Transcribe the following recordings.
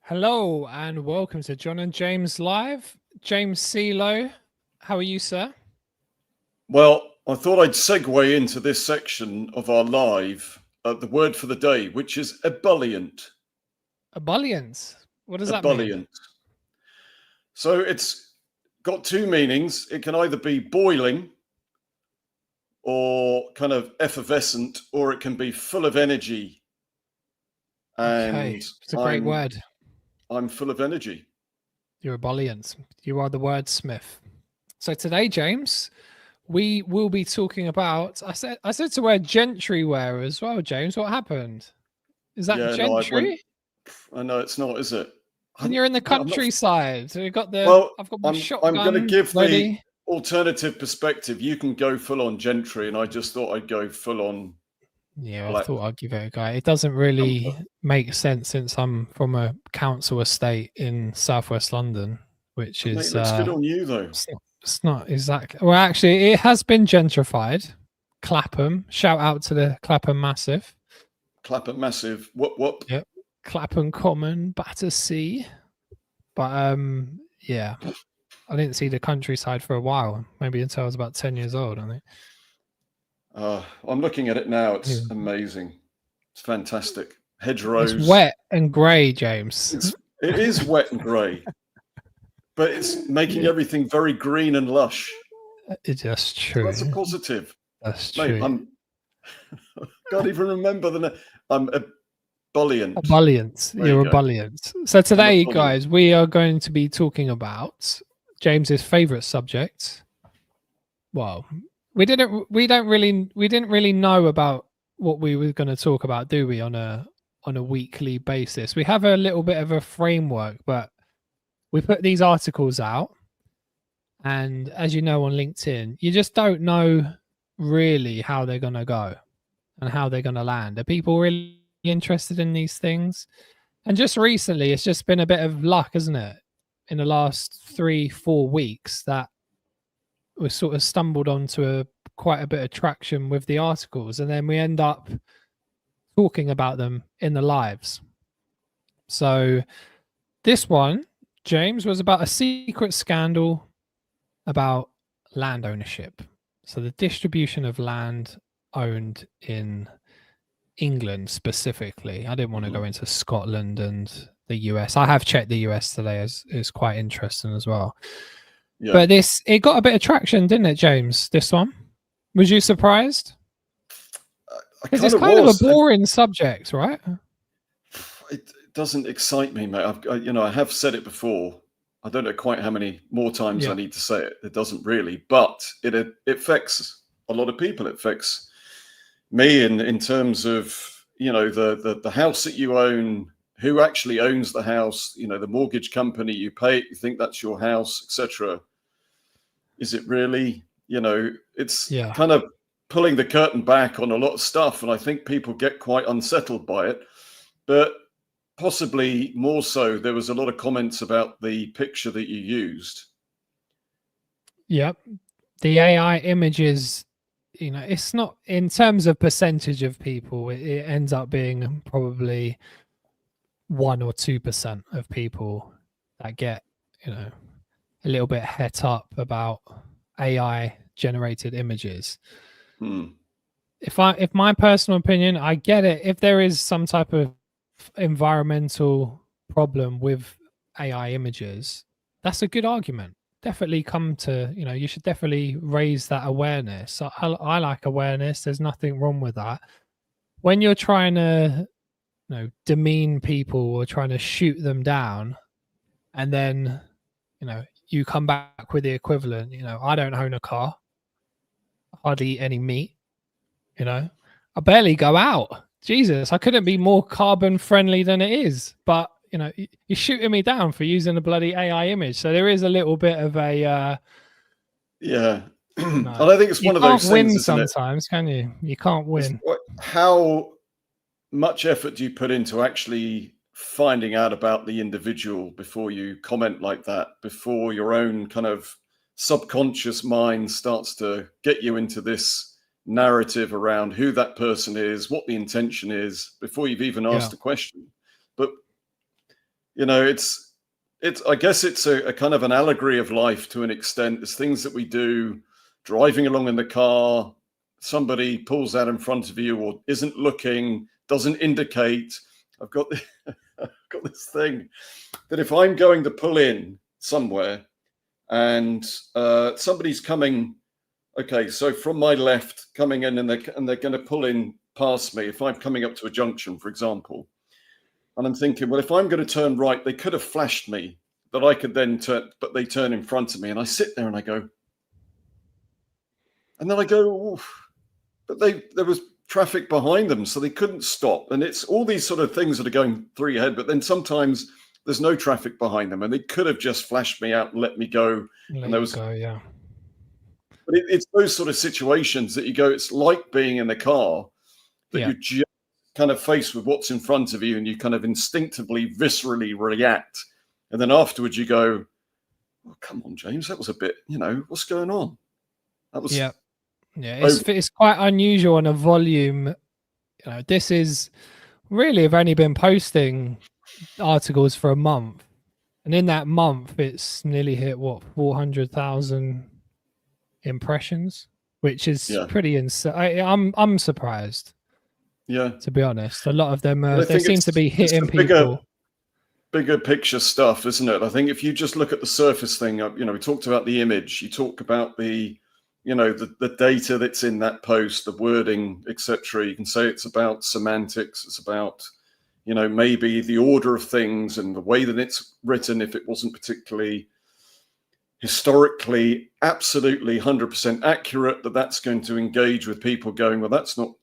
Hello and welcome to John and James Live. James CeeLo, how are you, sir? Well, I thought I'd segue into this section of our live, the word for the day, which is ebullient. Ebullient. What does that mean? Ebullient. So it's got two meanings. It can either be boiling or kind of effervescent, or it can be full of energy. Okay, And it's a great word. I'm full of energy. You're ebullient. You are the wordsmith. So today, James, we will be talking about. I said to wear gentry wear as well, James. What happened? Is that Yeah, no, gentry? I know it's not, is it? And you're in the I'm not. countryside. So Well, I've got my I'm going to shotgun give the ready. alternative perspective. You can go full on gentry, and I just thought I'd go full on Yeah, I black. thought I'd give it a go. It doesn't really make sense since I'm from a council estate in southwest London, which Mate, is looks good on you though. it's not exactly. Well, actually, it has been gentrified. Clapham, shout out to the Clapham Massive. Clapham Massive. What? Yep. Clapham Common, Battersea. But yeah, I didn't see the countryside for a while. Maybe until I was about 10 years old, I think. I'm looking at it now. It's Yeah. amazing. It's fantastic. It's Hedgerows. wet and grey, James. It is wet and grey, but it's making everything very green and lush. It's just true. That's a positive. That's Mate, true. I can't even remember the name. I'm ebullient. Ebullient. You're ebullient. So today, guys, we are going to be talking about James's favorite subject. Well, we didn't really know about what we were going to talk about, do we, on a weekly basis? We have a little bit of a framework, but we put these articles out, and as you know, on LinkedIn, you just don't know really how they're going to go and how they're going to land. Are people really interested in these things? And just recently, it's just been a bit of luck, isn't it? In the last 3-4 weeks, that we sort of stumbled onto quite a bit of traction with the articles, and then we end up talking about them in the lives. So this one, James, was about a secret scandal about land ownership. So the distribution of land owned in England specifically. I didn't want to go into Scotland and the US. I have checked the US today, as is quite interesting as well. Yeah. But it got a bit of traction, didn't it, James? This one, was you surprised? Because it's kind of a boring subject, right? It doesn't excite me, mate. I have said it before. I don't know quite how many more times I need to say it. It doesn't really, but it affects a lot of people. It affects me in terms of, the house that you own, who actually owns the house, the mortgage company you pay, you think that's your house, etc. Is it really? It's kind of pulling the curtain back on a lot of stuff, and I think people get quite unsettled by it. But possibly more so, there was a lot of comments about the picture that you used. Yep. The AI images, it's not, in terms of percentage of people, it ends up being probably 1 or 2% of people that get, a little bit het up about AI generated images. If my personal opinion, I get it. If there is some type of environmental problem with AI images, that's a good argument. Definitely come to, you should definitely raise that awareness. I like awareness. There's nothing wrong with that. When you're trying to, demean people or trying to shoot them down, and then, you come back with the equivalent, I don't own a car. I hardly eat any meat. I barely go out. Jesus, I couldn't be more carbon friendly than it is. But, you're shooting me down for using a bloody AI image. So there is a little bit of a... yeah. And I think it's one of those things, isn't it? Sometimes, can you? You can't win. How much effort do you put into actually finding out about the individual before you comment like that, before your own kind of subconscious mind starts to get you into this narrative around who that person is, what the intention is, before you've even asked the question? But you know, it's I guess it's a kind of an allegory of life to an extent. There's things that we do driving along in the car, somebody pulls out in front of you or isn't looking, doesn't indicate. I've got I've got this thing that if I'm going to pull in somewhere and somebody's coming, okay, so from my left coming in and they're going to pull in past me, if I'm coming up to a junction, for example, and I'm thinking, well, if I'm going to turn right, they could have flashed me that I could then turn, but they turn in front of me. And I sit there and I go, and then I go, oof, but there was traffic behind them, so they couldn't stop. And it's all these sort of things that are going through your head. But then sometimes there's no traffic behind them and they could have just flashed me out and let me go. And there was, yeah. But it's those sort of situations that you go, it's like being in the car that you just kind of faced with what's in front of you and you kind of instinctively, viscerally react. And then afterwards you go, oh, come on, James, that was a bit, what's going on? That was it's quite unusual on a volume. This is really, I've only been posting articles for a month, and in that month it's nearly hit 400,000 impressions, which is pretty insane. I'm surprised. Yeah, to be honest, a lot of them they seem to be hitting people. Bigger picture stuff, isn't it? I think if you just look at the surface thing, we talked about the image, you talk about the data that's in that post, the wording, etc. You can say it's about semantics, it's about maybe the order of things and the way that it's written. If it wasn't particularly historically absolutely 100% accurate, that's going to engage with people going, well, that's not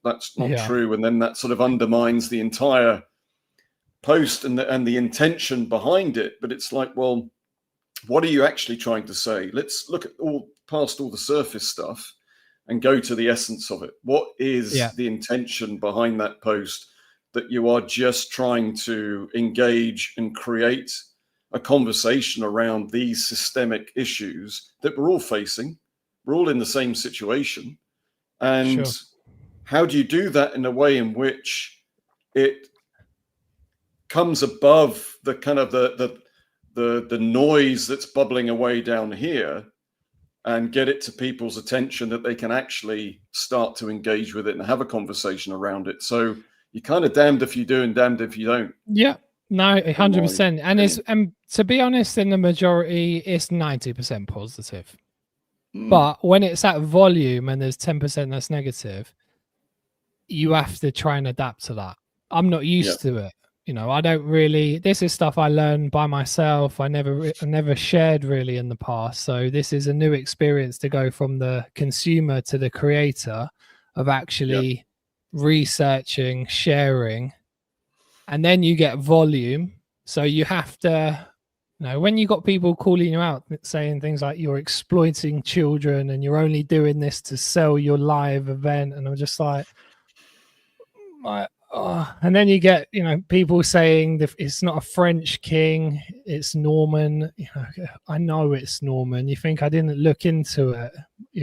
true, and then that sort of undermines the entire post and the intention behind it. But it's like, well, what are you actually trying to say? Let's look at past all the surface stuff and go to the essence of it. What is the intention behind that post that you are just trying to engage and create a conversation around these systemic issues that we're all facing? We're all in the same situation. And how do you do that in a way in which it comes above the kind of the noise that's bubbling away down here and get it to people's attention that they can actually start to engage with it and have a conversation around it? So you're kind of damned if you do and damned if you don't. Yeah. No, 100%. And to be honest, in the majority, it's 90% positive. But when it's at volume and there's 10% that's negative, you have to try and adapt to that. I'm not used to it. I don't really, this is stuff I learned by myself. I never shared really in the past. So this is a new experience to go from the consumer to the creator of actually researching, sharing. And then you get volume. So you have to, when you got people calling you out saying things like you're exploiting children and you're only doing this to sell your live event. And I'm just like, and then you get, people saying it's not a French king, it's Norman. I know it's Norman. You think I didn't look into it.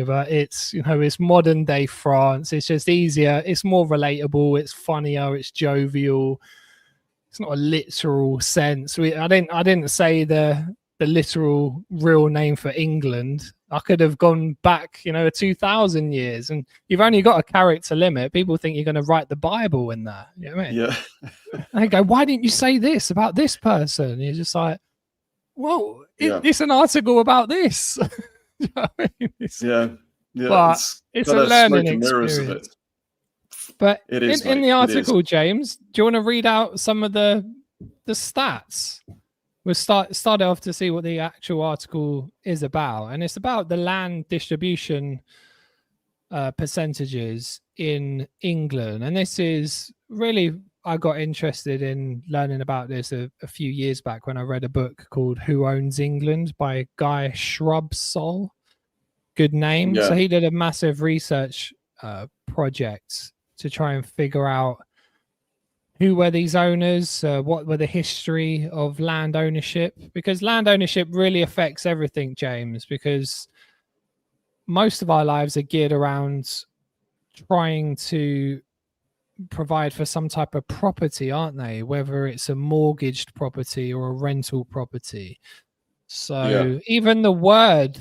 But it's, it's modern day France. It's just easier. It's more relatable. It's funnier. It's jovial. It's not a literal sense. I didn't say the literal real name for England. I could have gone back, 2,000 years, and you've only got a character limit. People think you're going to write the Bible in there. You know what I mean? Yeah. And they go, why didn't you say this about this person? And you're just like, well, it's an article about this. You know what I mean? But it's a learning experience. But in the article, James, do you want to read out some of the stats? We'll start off to see what the actual article is about. And it's about the land distribution percentages in England. And this is really, I got interested in learning about this a few years back when I read a book called Who Owns England by Guy Shrubsole. Good name. So he did a massive research project to try and figure out who were these owners, what were the history of land ownership, because land ownership really affects everything, James, because most of our lives are geared around trying to provide for some type of property, aren't they? Whether it's a mortgaged property or a rental property. So even the word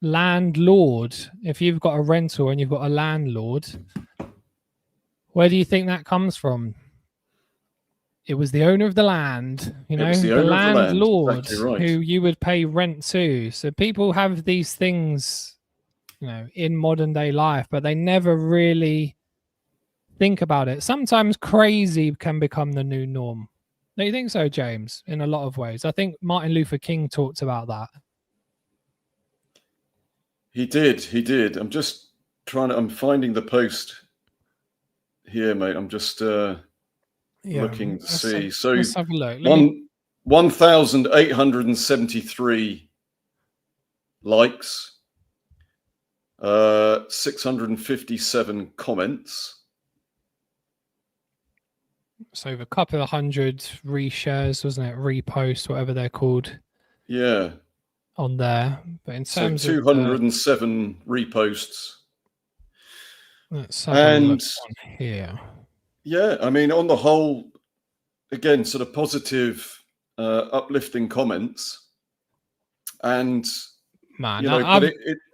landlord, if you've got a rental and you've got a landlord, where do you think that comes from? It was the owner of the land, you know, the landlord exactly right. who you would pay rent to. So people have these things, you know, in modern day life, but they never really think about it. Sometimes crazy can become the new norm. Do you think so, James? In a lot of ways, I think Martin Luther King talked about that. He did. I'm just I'm finding the post here, mate. I'm just looking to see. So let's have a look. 1,873 likes, 657 comments. So a couple of hundred reshares, wasn't it? Reposts, whatever they're called. Yeah. On there, but in terms of 207 reposts. Let's have a look on here. Yeah, I mean, on the whole, again, sort of positive, uplifting comments, and man, you know,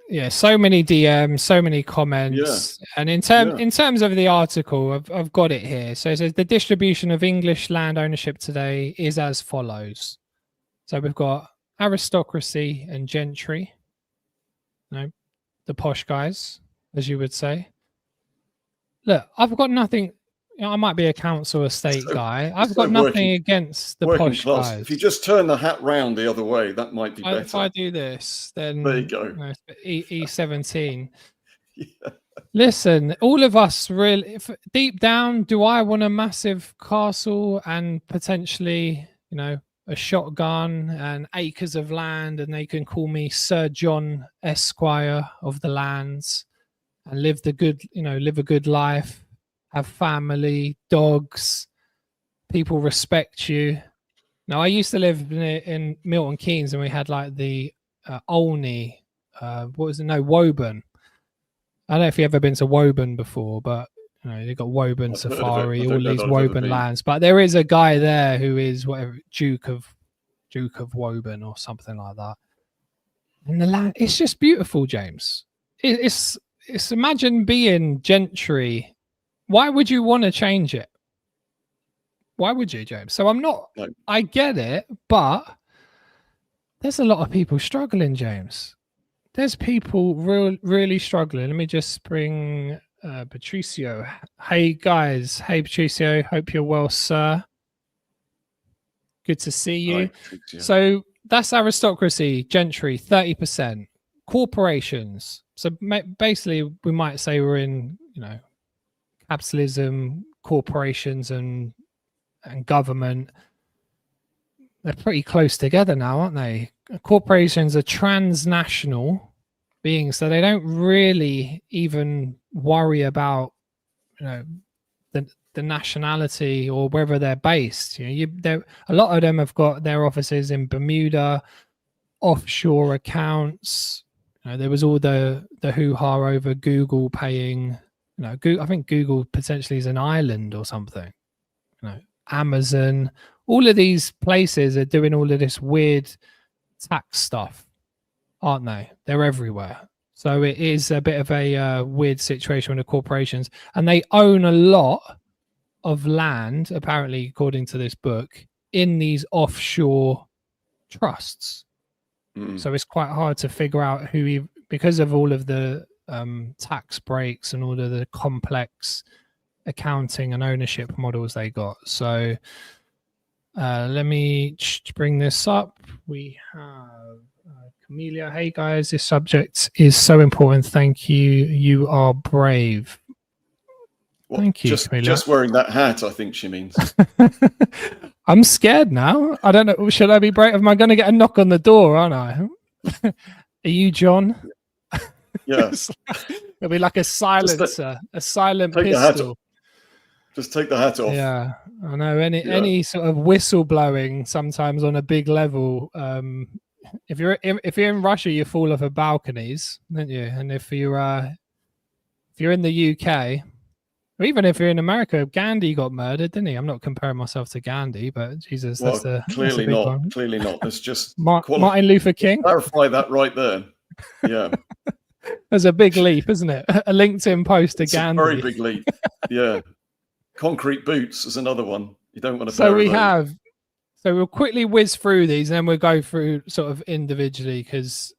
yeah, so many DMs, so many comments, and in terms of the article, I've got it here. So it says the distribution of English land ownership today is as follows. So we've got aristocracy and gentry, the posh guys, as you would say. Look, I've got nothing. You know, I might be a council estate guy. I've got nothing against the posh class guys. If you just turn the hat round the other way, that might be better. If I do this, then there you go. E17. Yeah. Listen, all of us really, deep down, do I want a massive castle and potentially, you know, a shotgun and acres of land, and they can call me Sir John Esquire of the lands, and live a good life, have family, dogs, people respect you. Now, I used to live in Milton Keynes, and we had like the Olney, Woburn. I don't know if you've ever been to Woburn before, but you know, you've got Woburn Safari, all these Woburn lands. But there is a guy there who is whatever Duke of Woburn or something like that. And the land, it's just beautiful, James. It's imagine being gentry. Why would you want to change it? Why would you, James? So I get it, but there's a lot of people struggling, James. There's people really struggling. Let me just bring Patricio. Hey, guys. Hey, Patricio. Hope you're well, sir. Good to see you. Hi, so that's aristocracy, gentry, 30%. Corporations. So basically, we might say we're in, you know, capitalism, corporations, and government. They're pretty close together now, aren't they? Corporations are transnational beings, so they don't really even worry about, you know, the nationality or wherever they're based. You know, a lot of them have got their offices in Bermuda, offshore accounts. You know, there was all the hoo-ha over Google paying. You know, I think Google potentially is an island or something. You know, Amazon. All of these places are doing all of this weird tax stuff, aren't they? They're everywhere. So it is a bit of a weird situation with the corporations, and they own a lot of land, apparently, according to this book, in these offshore trusts. So it's quite hard to figure out because of all of the tax breaks and all of the complex accounting and ownership models they got. So let me bring this up. We have Camelia. Hey guys, this subject is so important. Thank you. You are brave. Well, thank you, Camelia. Just wearing that hat, I think she means. I'm scared now. I don't know. Should I be brave? Am I going to get a knock on the door, aren't I? Are you John? Yes. It'll be like a silencer, a silent pistol. Just take the hat off. Yeah, I know. Any sort of whistle blowing sometimes on a big level. If you're in Russia, you fall off of balconies, don't you? And if you're in the UK, Even if you're in America, Gandhi got murdered, didn't he? I'm not comparing myself to Gandhi, but Jesus, well, that's a big one. Clearly not. There's just Martin Luther King. Clarify that right there. Yeah. There's a big leap, isn't it? A LinkedIn post to It's Gandhi. a very big leap. Yeah. Concrete boots is another one. You don't want to So we have. So we'll quickly whiz through these, and then we'll go through sort of individually because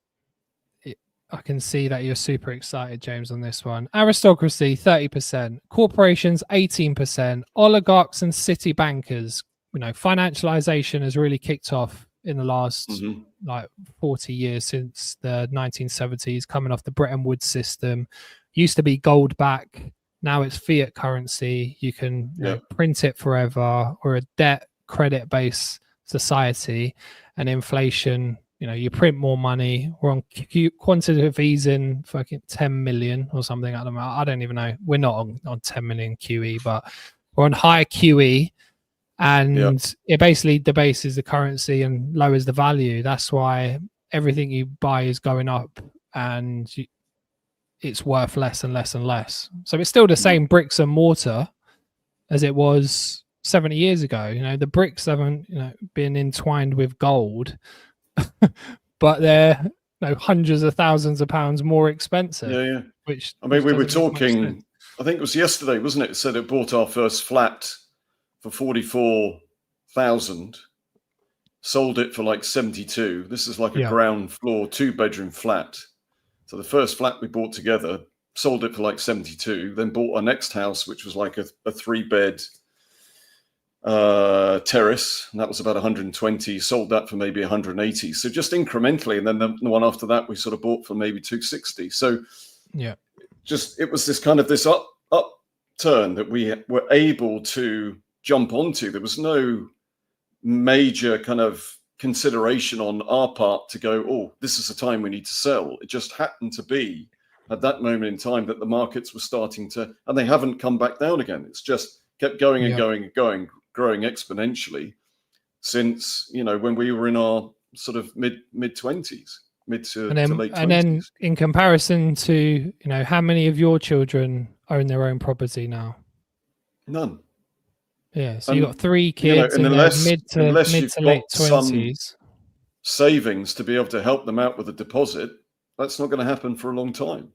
I can see that you're super excited, James, on this one. Aristocracy, 30%. Corporations, 18%. Oligarchs and city bankers. Financialization has really kicked off in the last like 40 years since the 1970s, coming off the Bretton Woods system. Used to be gold back. Now it's fiat currency. You can print it forever. Or a debt credit based society, and inflation. You print more money. We're on quantitative easing, fucking 10 million or something at the moment. I don't even know. We're not on 10 million QE, but we're on high QE, and it basically debases the currency and lowers the value. That's why everything you buy is going up, and it's worth less and less and less. So it's still the same bricks and mortar as it was 70 years ago. The bricks haven't been entwined with gold. But they're hundreds of thousands of pounds more expensive. Yeah. Which we were talking, I think it was yesterday, wasn't it? It said it bought our first flat for 44,000, sold it for like 72. This is like a ground floor, 2-bedroom flat. So the first flat we bought together, sold it for like 72, then bought our next house, which was like a 3-bed terrace, and that was about 120, sold that for maybe 180, so just incrementally, and then the one after that we sort of bought for maybe 260. So just it was this kind of this upturn that we were able to jump onto. There was no major kind of consideration on our part to go, oh, this is the time we need to sell. It just happened to be at that moment in time that the markets were starting to, and they haven't come back down again. It's just kept going and going and going, growing exponentially since when we were in our sort of mid 20s, mid to late 20s. And then in comparison to how many of your children own their own property now? None. Yeah, so you got 3 kids in their mid to late 20s. Savings to be able to help them out with a deposit. That's not going to happen for a long time.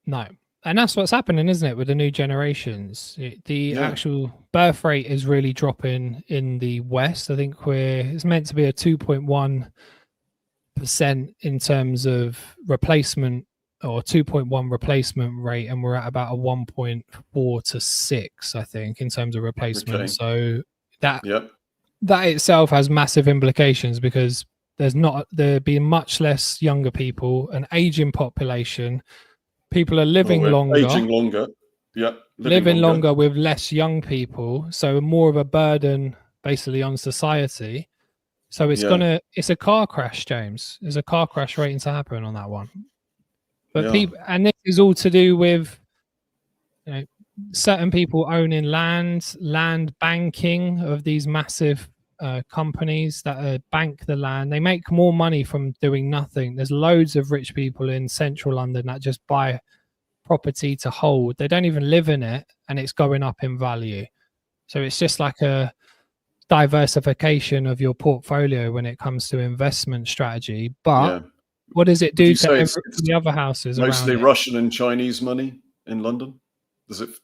No. And that's what's happening, isn't it, with the new generations? The actual birth rate is really dropping in the West. I think it's meant to be a 2.1% in terms of replacement, or 2.1 replacement rate, and we're at about a 1.4 to 6, I think, in terms of replacement. Okay. So that itself has massive implications, because there'd be much less younger people, an aging population. People are living longer. Aging longer. Yeah. Living longer with less young people. So more of a burden basically on society. So it's it's a car crash, James. There's a car crash waiting to happen on that one. But people, and this is all to do with certain people owning land banking of these massive companies that bank the land. They make more money from doing nothing. There's loads of rich people in central London that just buy property to hold. They don't even live in it, and it's going up in value. So it's just like a diversification of your portfolio when it comes to investment strategy. But what does it do to the other houses mostly around Russian and Chinese money in London?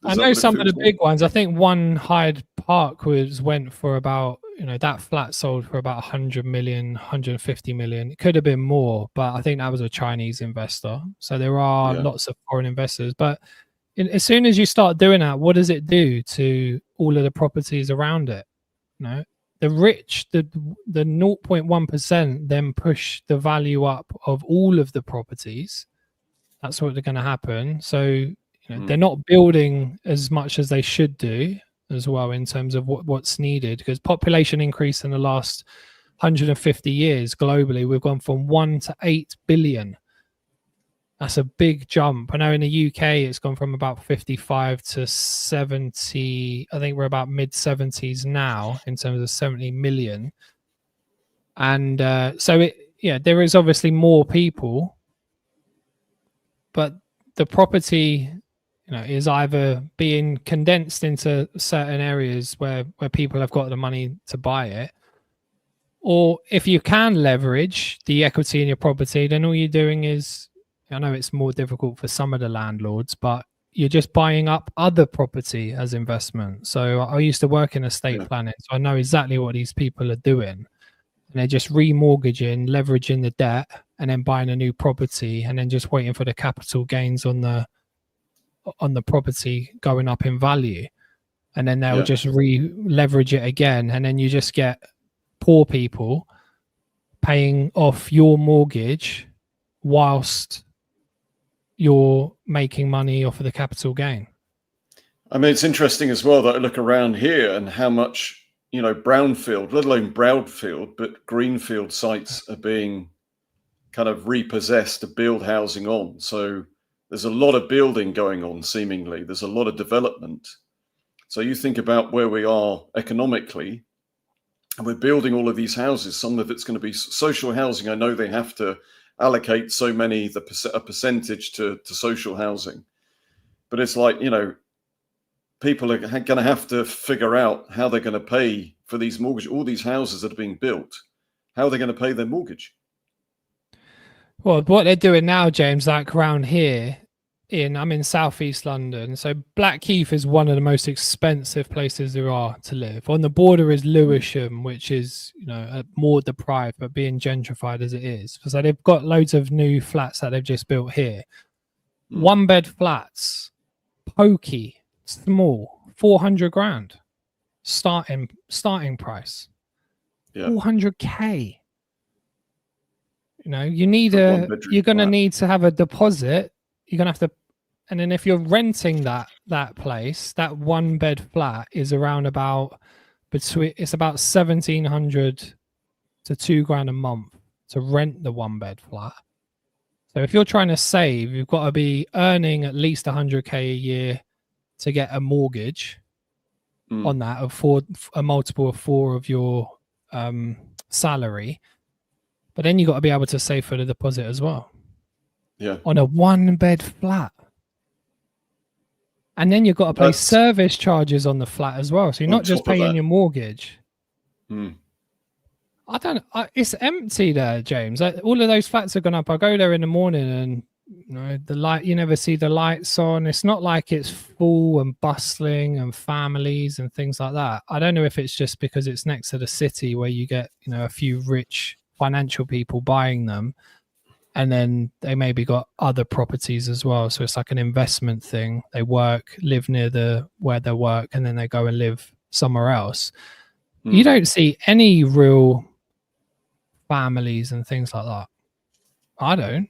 I know some of the big ones. I think one Hyde Park went for about, that flat sold for about 100 million, 150 million. It could have been more, but I think that was a Chinese investor. So there are lots of foreign investors. But as soon as you start doing that, what does it do to all of the properties around it? The rich, the 0.1% then push the value up of all of the properties. That's what's going to happen. So they're not building as much as they should do as well in terms of what's needed, because population increase in the last 150 years globally, we've gone from 1 to 8 billion. That's a big jump. I know in the UK it's gone from about 55 to 70. I think we're about mid 70s now in terms of 70 million. And so there is obviously more people, but the property is either being condensed into certain areas where people have got the money to buy it, or if you can leverage the equity in your property, then all you're doing is, I know it's more difficult for some of the landlords, but you're just buying up other property as investment. So I used to work in estate planning, so I know exactly what these people are doing. And they're just remortgaging, leveraging the debt, and then buying a new property, and then just waiting for the capital gains on the property going up in value. And then they'll just leverage it again, and then you just get poor people paying off your mortgage whilst you're making money off of the capital gain. I mean, it's interesting as well that I look around here and how much, brownfield, let alone brownfield, but greenfield sites are being kind of repossessed to build housing on. So there's a lot of building going on, seemingly. There's a lot of development. So you think about where we are economically, and we're building all of these houses. Some of it's going to be social housing. I know they have to allocate so many, a percentage to social housing. But it's like, people are going to have to figure out how they're going to pay for these mortgages, all these houses that are being built. How are they going to pay their mortgage? Well, what they're doing now, James, like around here, I'm in southeast London. So Blackheath is one of the most expensive places there are to live. On the border is Lewisham, which is, more deprived, but being gentrified as it is. So they've got loads of new flats that they've just built here. 1 bed flats, pokey, small, 400 grand starting price. 400k. You need you're going to need to have a deposit. You're going to have to, and then if you're renting that place, that 1 bed flat is around about it's about 1,700 to 2 grand a month to rent the 1 bed flat. So if you're trying to save, you've got to be earning at least 100k a year to get a mortgage on that of a multiple of 4 of your salary. But then you got to be able to save for the deposit as well. Yeah. On a 1 bed flat. And then you've got to pay service charges on the flat as well. So you're not just paying your mortgage. I don't know. It's empty there, James. All of those flats are gone up. I go there in the morning and the light, you never see the lights on. It's not like it's full and bustling and families and things like that. I don't know if it's just because it's next to the city where you get, a few rich financial people buying them. And then they maybe got other properties as well. So it's like an investment thing. They live near where they work, and then they go and live somewhere else. You don't see any real families and things like that. I don't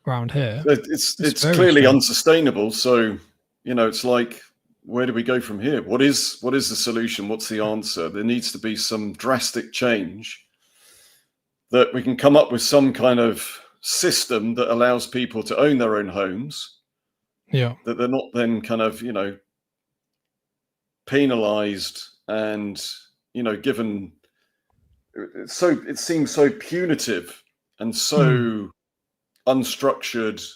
around here. It's clearly unsustainable. So, it's like, where do we go from here? What is the solution? What's the answer? There needs to be some drastic change that we can come up with some kind of system that allows people to own their own homes. Yeah. That they're not then kind of, penalized and, given. It seems so punitive and so unstructured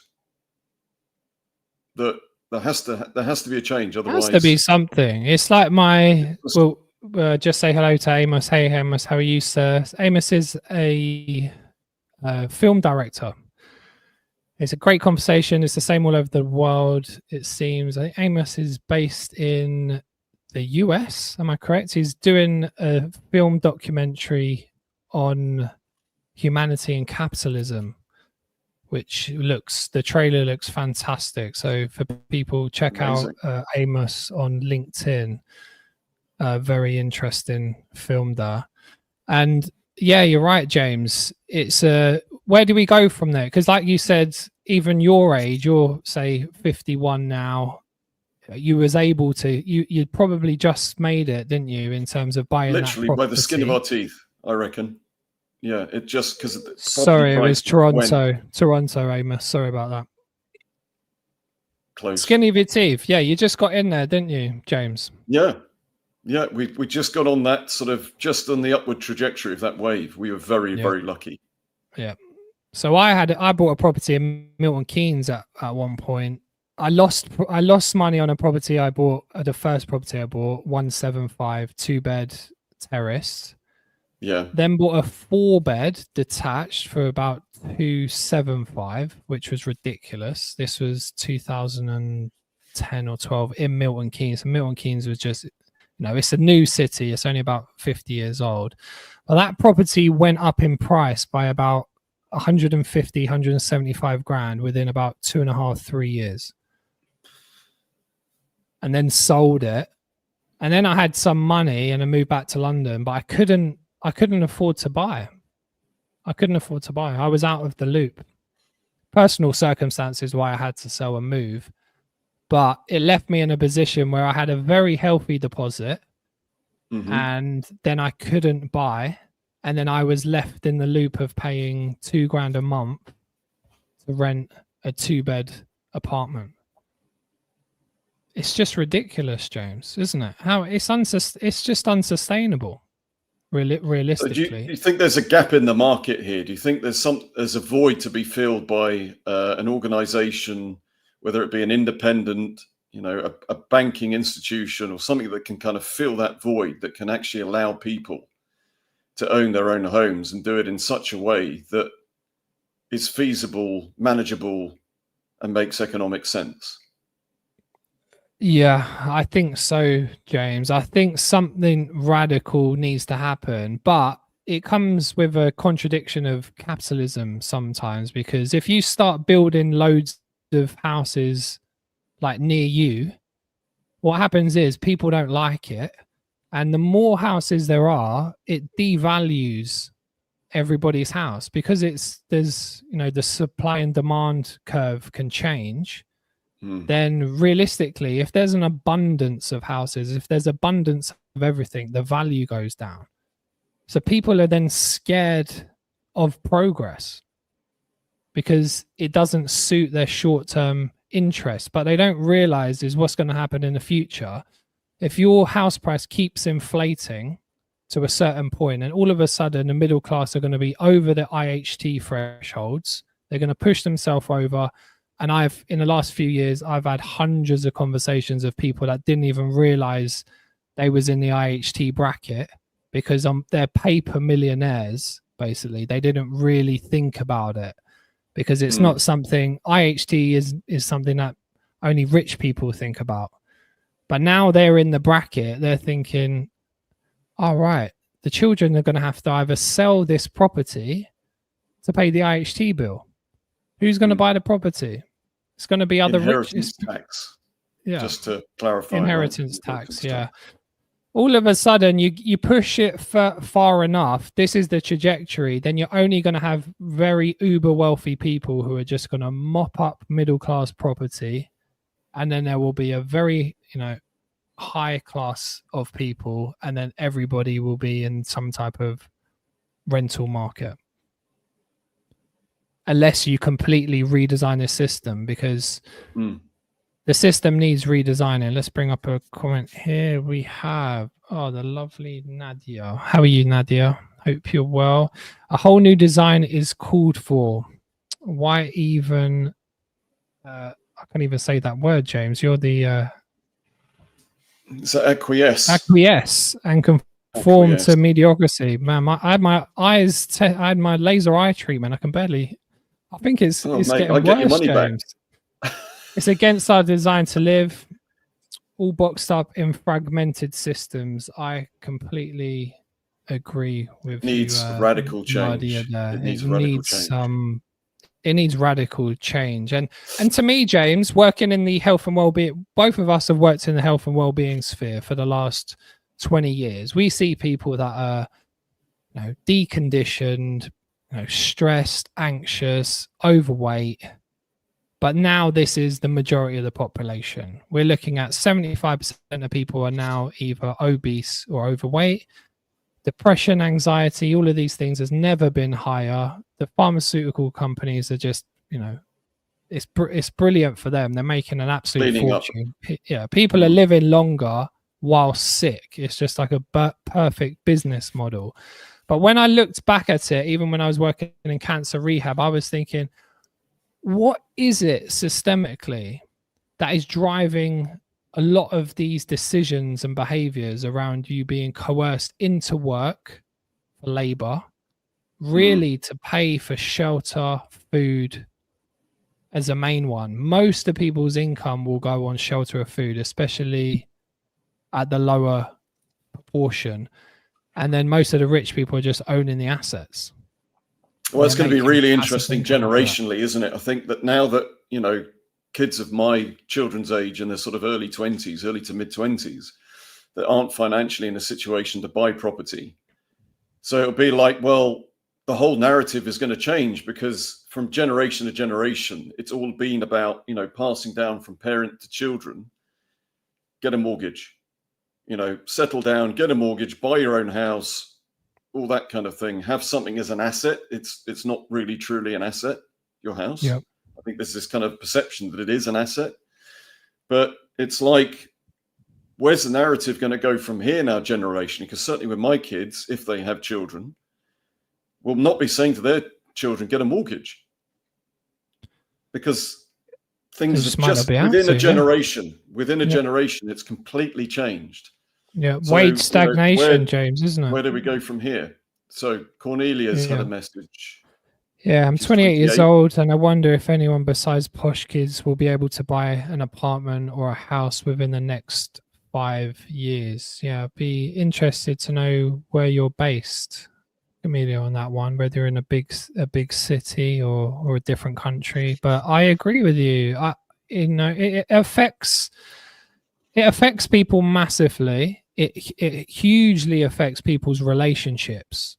that there has to be a change. Otherwise, there has to be something. It's like just say hello to Amos. Hey, Amos, how are you, sir? Amos is a film director. It's a great conversation. It's the same all over the world, it seems. I think Amos is based in the US. Am I correct? He's doing a film documentary on humanity and capitalism, which the trailer looks fantastic. So for people, check out Amos on LinkedIn. Very interesting film there. And yeah, you're right, James. It's where do we go from there? Because like you said, even your age, you're say 51 now. You was able to, you probably just made it, didn't you, in terms of buying literally by the skin of our teeth, I reckon. Yeah, it just because. Sorry, it was Toronto, Amos. Sorry about that. Close. Skin of your teeth. Yeah, you just got in there, didn't you, James? Yeah. We just got on that sort of just on the upward trajectory of that wave. We were very, very lucky. Yeah. So I bought a property in Milton Keynes at one point, I lost money on a property I bought, the first property I bought, 175 2-bed terrace. Yeah. Then bought a 4-bed detached for about 275, which was ridiculous. This was 2010 or 12 in Milton Keynes. And Milton Keynes was just, it's a new city. It's only about 50 years old. But that property went up in price by about 150, 175 grand within about 2.5, 3 years. And then sold it. And then I had some money and I moved back to London, but I couldn't afford to buy. I was out of the loop. Personal circumstances why I had to sell and move, but it left me in a position where I had a very healthy deposit, and then I couldn't buy, and then I was left in the loop of paying £2,000 a month to rent a 2-bed apartment. It's just ridiculous, James, isn't it? How it's just unsustainable. Realistically, do you think there's a gap in the market here? Do you think there's a void to be filled by an organization, whether it be an independent, a banking institution or something that can kind of fill that void, that can actually allow people to own their own homes and do it in such a way that is feasible, manageable, and makes economic sense? Yeah, I think so, James. I think something radical needs to happen, but it comes with a contradiction of capitalism sometimes, because if you start building loads of houses like near you, what happens is people don't like it. And the more houses there are, it devalues everybody's house, because there's the supply and demand curve can change. Then realistically, if there's an abundance of houses, if there's abundance of everything, the value goes down. So people are then scared of progress because it doesn't suit their short-term interest. But they don't realize is what's going to happen in the future. If your house price keeps inflating to a certain point, and all of a sudden the middle class are going to be over the IHT thresholds, they're going to push themselves over. And in the last few years, I've had hundreds of conversations of people that didn't even realize they was in the IHT bracket, because they're paper millionaires, basically. They didn't really think about it, because it's not something, IHT is something that only rich people think about. But now they're in the bracket, they're thinking, all right, the children are going to have to either sell this property to pay the IHT bill. Who's going to buy the property? It's going to be other inheritance tax. Yeah, just to clarify. Inheritance tax. Yeah. All of a sudden, you push it far enough. This is the trajectory. Then you're only going to have very uber wealthy people who are just going to mop up middle class property, and then there will be a very high class of people, and then everybody will be in some type of rental market. Unless you completely redesign the system, because the system needs redesigning. Let's bring up a comment here. We have, the lovely Nadia. How are you, Nadia? Hope you're well. A whole new design is called for. Why even, I can't even say that word, James. You're the... so acquiesce. Acquiesce and conform to mediocrity. Man, I had my eyes, I had my laser eye treatment. I can barely... I think it's mate, getting I'll get your worse, money James. back. It's against our design to live, all boxed up in fragmented systems. I completely agree with you. Needs radical change. It needs radical change. And to me, James, working in the health and well-being, both of us have worked in the health and well-being sphere for the last 20 years. We see people that are deconditioned, stressed, anxious, overweight. But now this is the majority of the population. We're looking at 75% of people are now either obese or overweight. Depression, anxiety, all of these things has never been higher. The pharmaceutical companies are just, it's brilliant for them. They're making an absolute fortune. Yeah, people are living longer while sick. It's just like a perfect business model. But when I looked back at it, even when I was working in cancer rehab, I was thinking, what is it systemically that is driving a lot of these decisions and behaviors around you being coerced into work for labor, really to pay for shelter, food as a main one. Most of people's income will go on shelter or food, especially at the lower proportion. And then most of the rich people are just owning the assets. Well, it's going to be really interesting generationally, isn't it? I think that now that, you know, kids of my children's age in their sort of early 20s, early to mid 20s, that aren't financially in a situation to buy property. So it'll be like, well, the whole narrative is going to change, because from generation to generation, it's all been about, you know, passing down from parent to children. Get a mortgage, you know, settle down, get a mortgage, buy your own house, all that kind of thing. Have something as an asset. It's not really truly an asset, your house. Yep. I think there's this kind of perception that it is an asset, but it's like, where's the narrative going to go from here now, generation? Because certainly with my kids, if they have children, will not be saying to their children, get a mortgage, because things have just within a generation, generation, it's completely changed. Yeah, so, wage stagnation, James, isn't it? Where do we go from here? So Cornelia's had a message. Yeah, I'm 28 years old, and I wonder if anyone besides posh kids will be able to buy an apartment or a house within the next 5 years. Yeah, I'd be interested to know where you're based, Amelia, on that one, whether you're in a big city or a different country. But I agree with you. It affects people massively. It hugely affects people's relationships.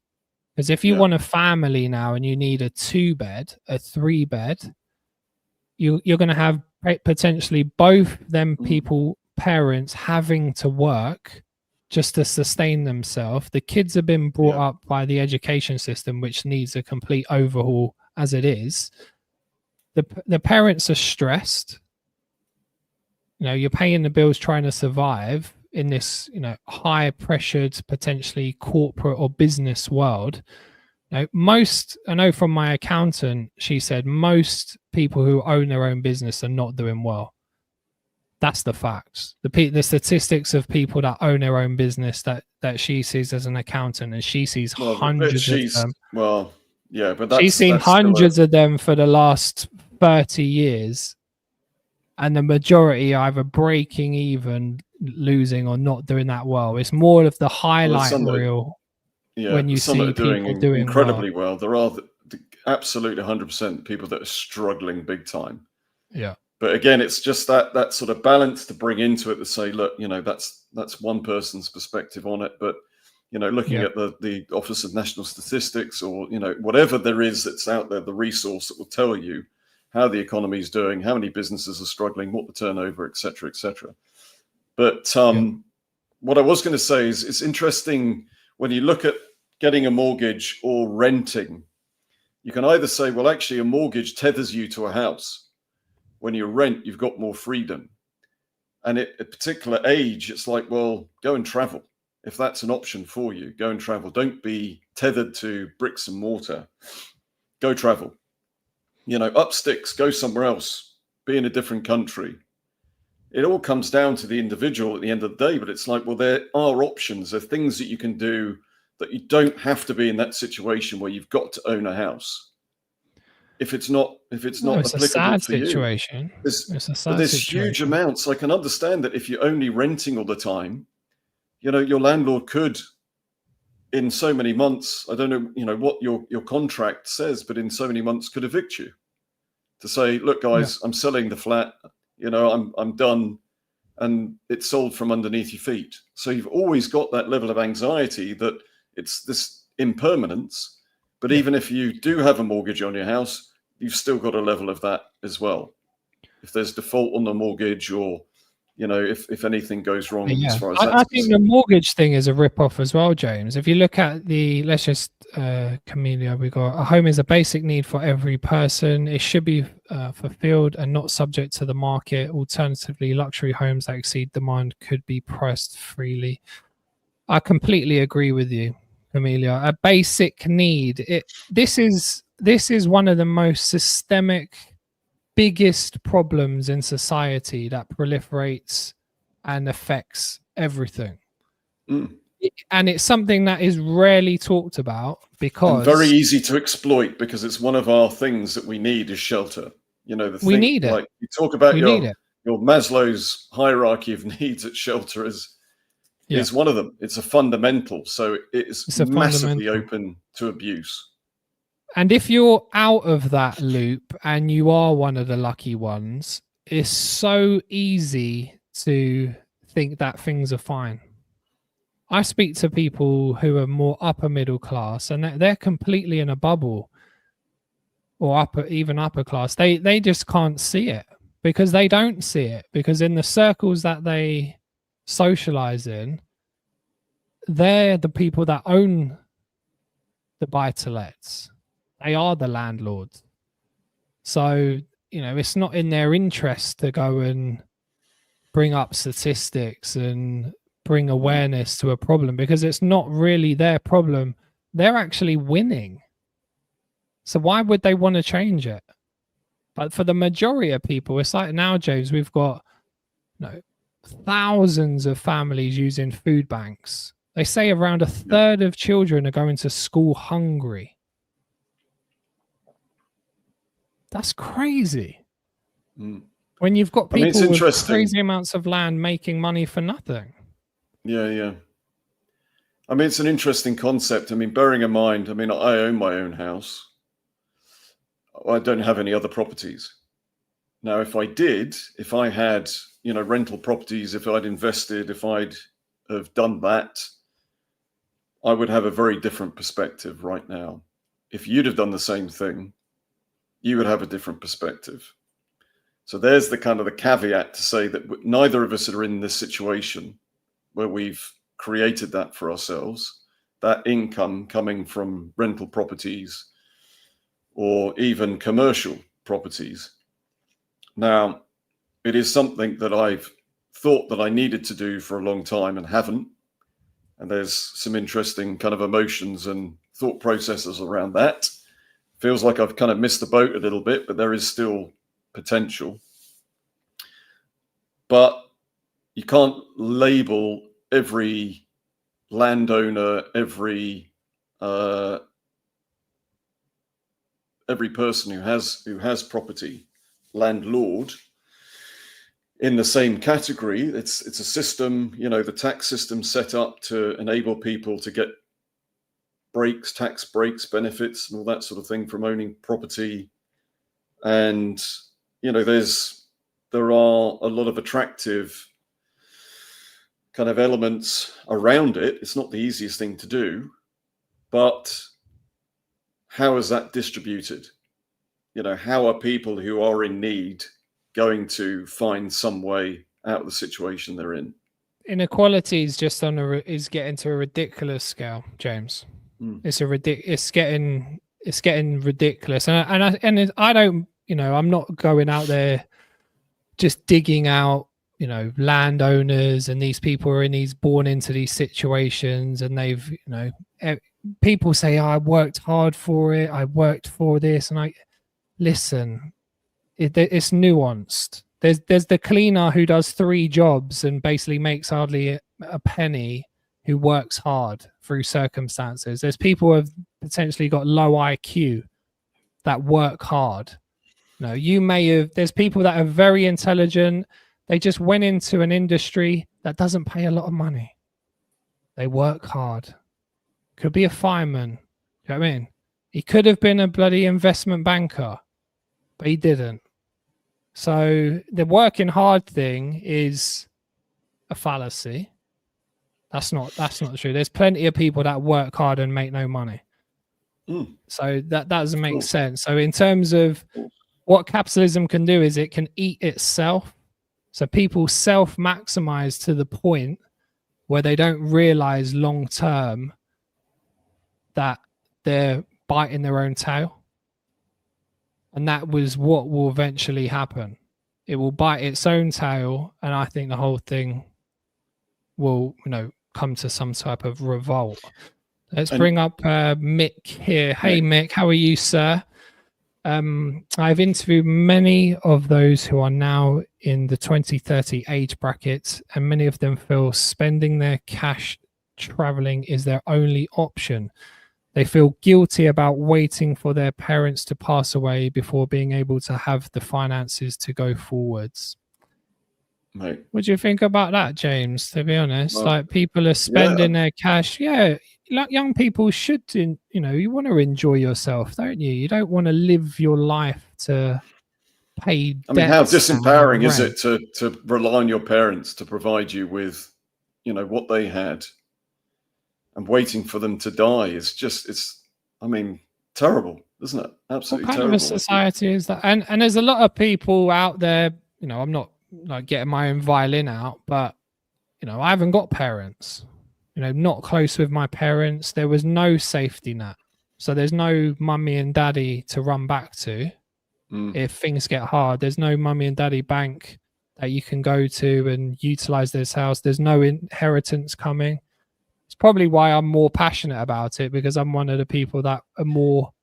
Because if you want a family now and you need a 2-bed, a 3-bed, you're going to have potentially both them parents having to work just to sustain themselves. The kids have been brought up by the education system, which needs a complete overhaul as it is. The parents are stressed. You know, you're paying the bills trying to survive in this, you know, high pressured, potentially corporate or business world. You know, I know from my accountant, she said most people who own their own business are not doing well. That's the facts. The statistics of people that own their own business that she sees as an accountant, and she sees hundreds of them. Well, yeah, but that's, she's seen hundreds of them for the last 30 years. And the majority are either breaking even, losing, or not doing that well. It's more of the highlight reel when you see people doing incredibly well. There are absolutely 100% people that are struggling big time. Yeah. But again, it's just that sort of balance to bring into it to say, look, you know, that's one person's perspective on it. But, you know, looking at the Office of National Statistics, or, you know, whatever there is that's out there, the resource that will tell you how the economy is doing, how many businesses are struggling, what the turnover, et cetera, et cetera. But what I was going to say is, it's interesting when you look at getting a mortgage or renting. You can either say, well, actually, a mortgage tethers you to a house. When you rent, you've got more freedom. And at a particular age, it's like, well, go and travel. If that's an option for you, go and travel. Don't be tethered to bricks and mortar. Go travel. You know, up sticks, go somewhere else, be in a different country. It all comes down to the individual at the end of the day, but it's like, well, there are options. There are things that you can do that you don't have to be in that situation where you've got to own a house. If it's not applicable a sad for situation. You, there's huge amounts. I can understand that if you're only renting all the time, you know, your landlord could, in so many months, I don't know, you know, what your contract says, but in so many months could evict you. To say, look, guys, I'm selling the flat, you know, I'm done, and it's sold from underneath your feet. So you've always got that level of anxiety that it's this impermanence. But even if you do have a mortgage on your house, you've still got a level of that as well. If there's default on the mortgage, or, you know, if anything goes wrong as far as I think the mortgage thing is a rip-off as well, James. If you look at let's just, Camellia, we got, a home is a basic need for every person. It should be fulfilled and not subject to the market. Alternatively, luxury homes that exceed demand could be priced freely. I completely agree with you, Amelia. A basic need. This is one of the most systemic biggest problems in society that proliferates and affects everything. And it's something that is rarely talked about because... And very easy to exploit, because it's one of our things that we need is shelter. You know, the thing, we need it. Like you talk about your Maslow's hierarchy of needs, at shelter is one of them. It's a fundamental. So it's massively open to abuse. And if you're out of that loop and you are one of the lucky ones, it's so easy to think that things are fine. I speak to people who are more upper middle class, and they're completely in a bubble, or even upper class. They just can't see it, because they don't see it, because in the circles that they socialize in, they're the people that own the buy-to-lets. They are the landlords. So, you know, it's not in their interest to go and bring up statistics and bring awareness to a problem, because it's not really their problem. They're actually winning. So why would they want to change it? But for the majority of people, it's like now, James, we've got thousands of families using food banks. They say around a third of children are going to school hungry. That's crazy. When you've got people with crazy amounts of land making money for nothing. Yeah. I mean, it's an interesting concept. I mean, bearing in mind, I mean, I own my own house. I don't have any other properties. Now, if I did, if I had, rental properties, if I'd invested, if I'd have done that, I would have a very different perspective right now. If you'd have done the same thing, you would have a different perspective. So there's the kind of the caveat to say that neither of us are in this situation where we've created that for ourselves, that income coming from rental properties or even commercial properties. Now, it is something that I've thought that I needed to do for a long time and haven't. And there's some interesting kind of emotions and thought processes around that. Feels like I've kind of missed the boat a little bit, but there is still potential. But you can't label every landowner, every person who has property, landlord, in the same category. It's a system, the tax system set up to enable people to get tax breaks, benefits, and all that sort of thing from owning property. And there are a lot of attractive kind of elements around it. It's not the easiest thing to do, but how is that distributed? How are people who are in need going to find some way out of the situation they're in? Inequality is just is getting to a ridiculous scale, James. It's getting ridiculous, and I don't, I'm not going out there just digging out, landowners, and these people are born into these situations, and they've, people say, I worked hard for it, I worked for this, and listen, it's nuanced. There's the cleaner who does 3 jobs and basically makes hardly a penny, who works hard through circumstances. There's people who have potentially got low IQ that work hard. There's people that are very intelligent. They just went into an industry that doesn't pay a lot of money. They work hard. Could be a fireman. You know what I mean? He could have been a bloody investment banker, but he didn't. So the working hard thing is a fallacy. That's not true. There's plenty of people that work hard and make no money. So that doesn't make sense. So in terms of what capitalism can do, is it can eat itself. So people self-maximize to the point where they don't realize long term that they're biting their own tail. And that was what will eventually happen. It will bite its own tail, and I think the whole thing will, come to some type of revolt. Let's bring up Mick here. Hey, Mick, how are you, sir? I've interviewed many of those who are now in the 2030 age bracket, and many of them feel spending their cash traveling is their only option. They feel guilty about waiting for their parents to pass away before being able to have the finances to go forwards. Mate. What do you think about that, James? To be honest, Well, like people are spending their cash. Yeah, like young people should, you know, you want to enjoy yourself, don't you? You don't want to live your life to pay I mean, how debts disempowering and is rent. it to rely on your parents to provide you with, you know, what they had, and waiting for them to die is just, I mean, terrible, isn't it? What Absolutely kind of a terrible. society is that? And there's a lot of people out there. You know, I'm not like getting my own violin out, but you know, I haven't got parents. You know, not close with my parents. There was no safety net, so there's no mummy and daddy to run back to if things get hard. There's no mummy and daddy bank that you can go to and utilize this house. There's no inheritance coming. It's probably why I'm more passionate about it, because I'm one of the people that are more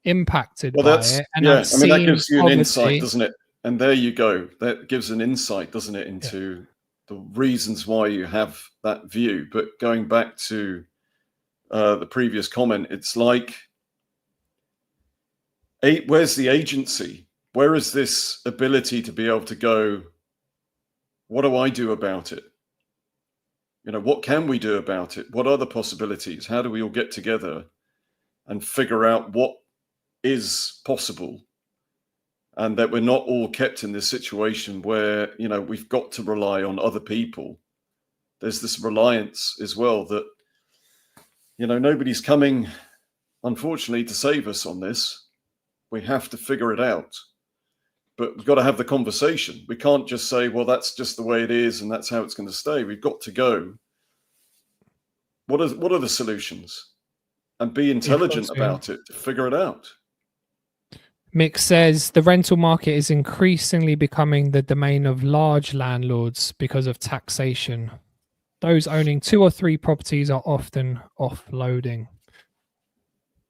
impacted Well, by that's, it, and I've yeah. I mean, that seen gives you an insight, poverty. doesn't it? And there you go. That gives an insight, doesn't it, Yeah. into the reasons why you have that view. But going back to the previous comment, it's like, where's the agency? Where is this ability to be able to go, what do I do about it? You know, what can we do about it? What are the possibilities? How do we all get together and figure out what is possible? And that we're not all kept in this situation where, you know, we've got to rely on other people. There's this reliance as well that, you know, nobody's coming, unfortunately, to save us on this. We have to figure it out. But we've got to have the conversation. We can't just say, well, that's just the way it is and that's how it's going to stay. We've got to go, what are the solutions? And be Of course, intelligent yeah. about it to figure it out. Mick says the rental market is increasingly becoming the domain of large landlords because of taxation. Those owning 2 or 3 properties are often offloading.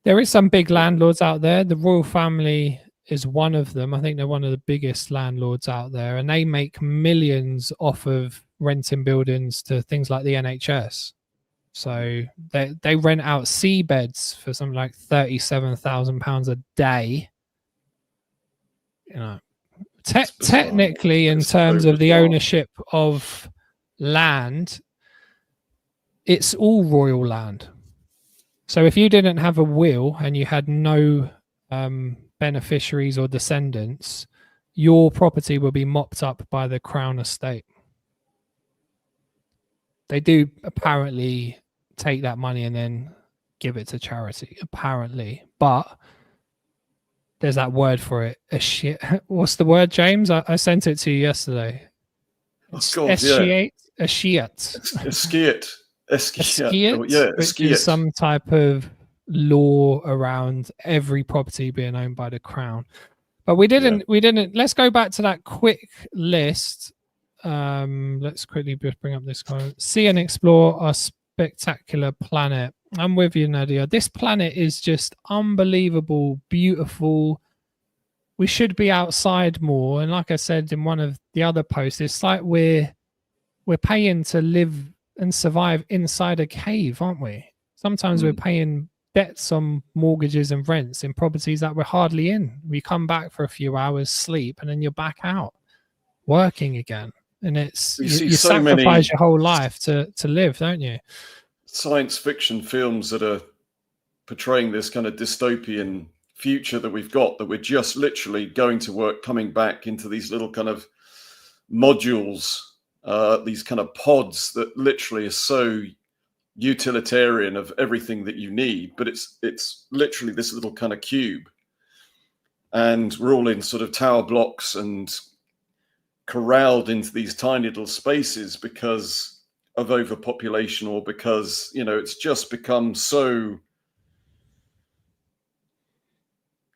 There is some big landlords out there. The royal family is one of them. I think they're one of the biggest landlords out there, and they make millions off of renting buildings to things like the NHS. So they rent out seabeds for something like £37,000 a day. You know, technically, in It's terms so of the bizarre. ownership of land, it's all royal land. So if you didn't have a will and you had no beneficiaries or descendants, your property will be mopped up by the Crown estate. They do apparently take that money and then give it to charity, apparently. But there's that word for it. A shit. What's the word, James? I sent it to you yesterday. Oh It's God, yeah. escheat. Escheat. Escheat. Escheat, Oh, yeah, which is escheat. some type of law around every property being owned by the crown. But we didn't. Let's go back to that quick list. Let's quickly just bring up this comment. See and explore our spectacular planet. I'm with you, Nadia. This planet is just unbelievable, beautiful. We should be outside more. And like I said in one of the other posts, it's like we're paying to live and survive inside a cave, aren't we? Sometimes we're paying debts on mortgages and rents in properties that we're hardly in. We come back for a few hours, sleep, and then you're back out working again. And it's You see you so sacrifice many your whole life to live, don't you? science fiction films that are portraying this kind of dystopian future that we've got, that we're just literally going to work, coming back into these little kind of modules, these kind of pods that literally are so utilitarian of everything that you need, but it's literally this little kind of cube, and we're all in sort of tower blocks and corralled into these tiny little spaces because of overpopulation, or because, you know, it's just become so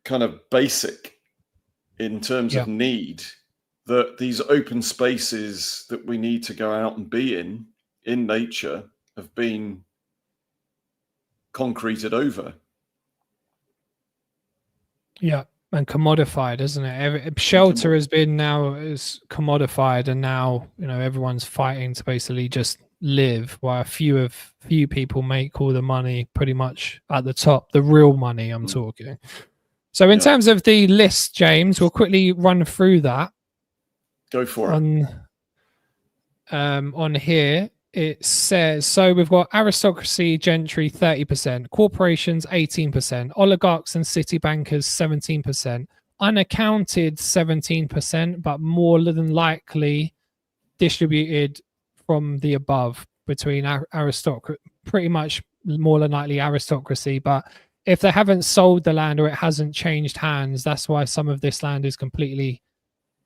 kind of basic in terms of need, that these open spaces that we need to go out and be in nature have been concreted over. Yeah. and commodified, isn't it? Shelter has been now is commodified, and now everyone's fighting to basically just live, while a few people make all the money pretty much at the top, the real money I'm talking. So in terms of the list, James, we'll quickly run through that. Go for it. On here it says, so we've got aristocracy, gentry 30%, corporations 18%, oligarchs and city bankers 17%, unaccounted 17%, but more than likely distributed from the above between aristocracy, pretty much more than likely aristocracy. But if they haven't sold the land or it hasn't changed hands, that's why some of this land is completely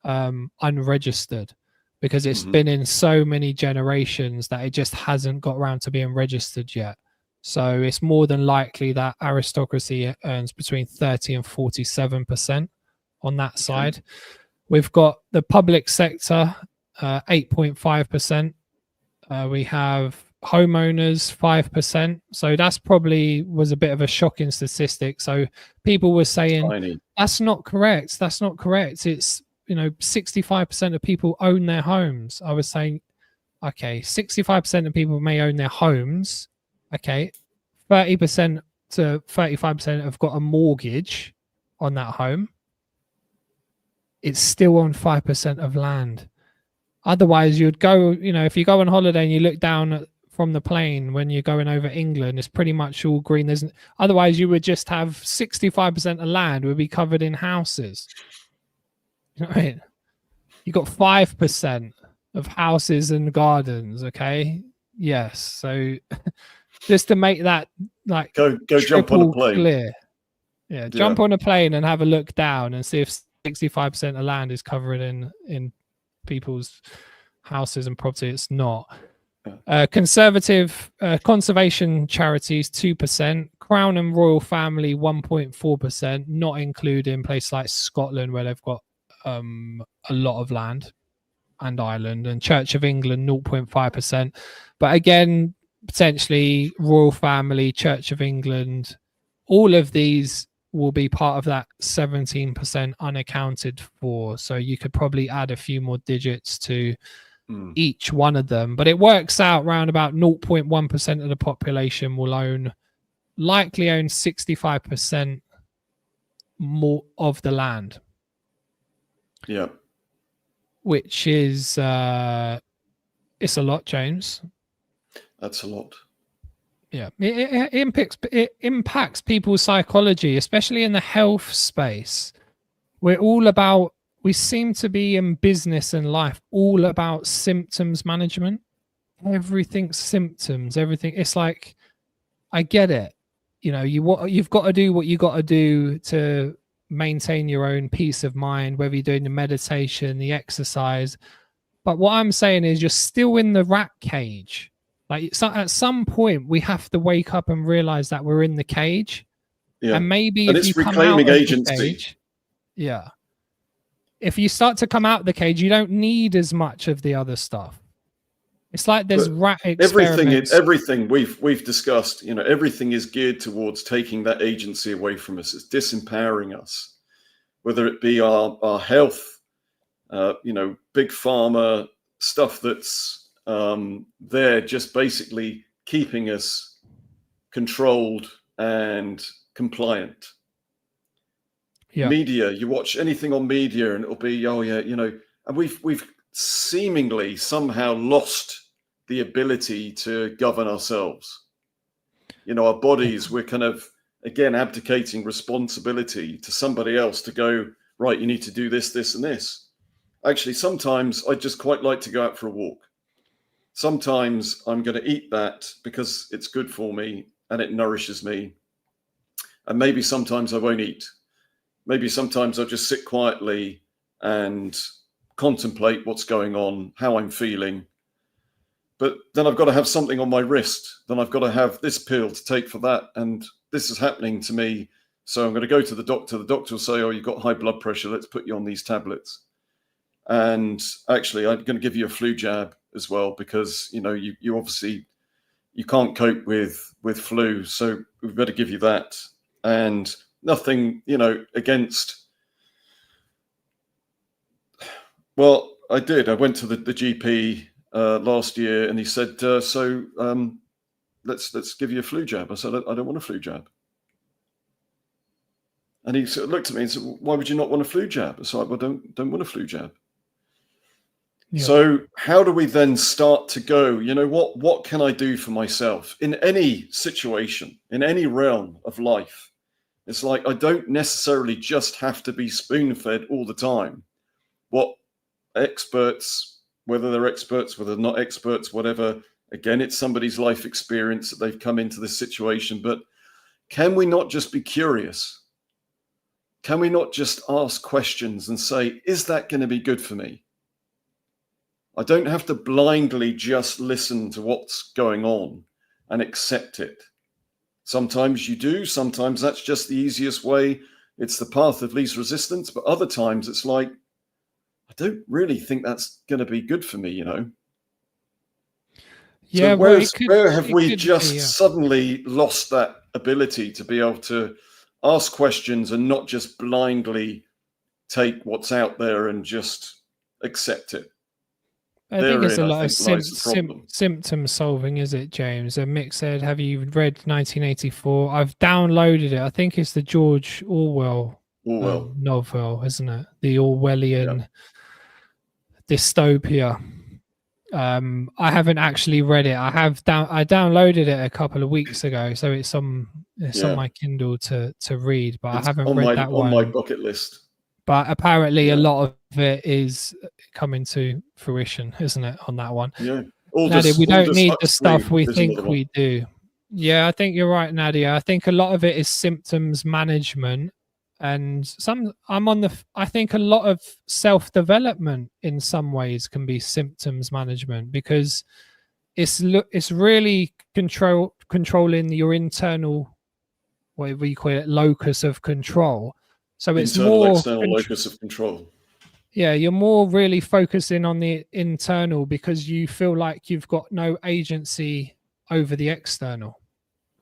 unregistered, because it's been in so many generations that it just hasn't got around to being registered yet. So it's more than likely that aristocracy earns between 30 and 47% on that side. We've got the public sector, 8.5%. We have homeowners, 5%. So that's probably was a bit of a shocking statistic. So people were saying, that's not correct. That's not correct. It's 65% of people own their homes. I was saying, okay, 65% of people may own their homes. Okay, 30% to 35% have got a mortgage on that home. It's still on 5% of land. Otherwise, you'd go, if you go on holiday and you look down from the plane when you're going over England, it's pretty much all green. Otherwise, you would just have 65% of land would be covered in houses. You know what I mean? You got 5% of houses and gardens. Okay. Yes. So just to make that like go jump on a plane. Clear. Yeah. Jump on a plane and have a look down and see if 65% of land is covered in people's houses and property. It's not. Conservative conservation charities 2%, Crown and Royal Family 1.4%, not including places like Scotland where they've got a lot of land, and Ireland, and Church of England 0.5%. But again, potentially Royal Family, Church of England, all of these will be part of that 17% unaccounted for. So you could probably add a few more digits to each one of them, but it works out around about 0.1% of the population will likely own 65% more of the land. Yeah. Which is it's a lot, James. That's a lot. Yeah. It impacts people's psychology, especially in the health space. We seem to be in business and life all about symptoms management. Everything's symptoms, everything. It's like, I get it. You've got to do what you got to do to maintain your own peace of mind, whether you're doing the meditation, the exercise. But what I'm saying is you're still in the rat cage. Like, so at some point we have to wake up and realize that we're in the cage. Yeah. And maybe if you come out of the cage, if you start to come out of the cage, you don't need as much of the other stuff. It's like there's rat experiments. Everything we've discussed, everything is geared towards taking that agency away from us. It's disempowering us, whether it be our health, big pharma stuff that's there just basically keeping us controlled and compliant. Yeah. Media, you watch anything on media and it'll be, and we've seemingly somehow lost the ability to govern ourselves. Our bodies, we're kind of, again, abdicating responsibility to somebody else to go, right, you need to do this, this, and this. Actually, sometimes I just quite like to go out for a walk. Sometimes I'm going to eat that because it's good for me and it nourishes me. And maybe sometimes I won't eat. Maybe sometimes I'll just sit quietly and contemplate what's going on, how I'm feeling. But then I've got to have something on my wrist. Then I've got to have this pill to take for that. And this is happening to me. So I'm going to go to the doctor. The doctor will say, oh, you've got high blood pressure. Let's put you on these tablets. And actually, I'm going to give you a flu jab as well, because, you obviously, you can't cope with flu. So we better give you that. And nothing, against Well, I did. I went to the GP last year, and he said, let's give you a flu jab. I said, I don't want a flu jab. And he sort of looked at me and said, why would you not want a flu jab? I said, well, don't want a flu jab. Yeah. So how do we then start to go, what can I do for myself in any situation, in any realm of life? It's like, I don't necessarily just have to be spoon-fed all the time. What experts, whether they're experts, whether they're not experts, whatever, again, it's somebody's life experience that they've come into this situation. But can we not just be curious? Can we not just ask questions and say, is that going to be good for me? I don't have to blindly just listen to what's going on and accept it. Sometimes you do. Sometimes that's just the easiest way. It's the path of least resistance. But other times it's like, I don't really think that's going to be good for me, Yeah. So where have we just suddenly lost that ability to be able to ask questions and not just blindly take what's out there and just accept it? I think it's a lot of symptom solving, is it, James? And Mick said, have you read 1984? I've downloaded it. I think it's the George Orwell novel, isn't it? The Orwellian dystopia. I haven't actually read it. I downloaded it a couple of weeks ago, so it's on my Kindle to read, but I haven't read that one. On my bucket list. But apparently a lot of it is coming to fruition, isn't it, on that one? Yeah. Nadia, we don't need the stuff we think we do. Yeah, I think you're right, Nadia. I think a lot of it is symptoms management, and I think a lot of self-development in some ways can be symptoms management, because it's really controlling your internal, whatever you call it, locus of control. So it's more external locus of control. Yeah, you're more really focusing on the internal because you feel like you've got no agency over the external.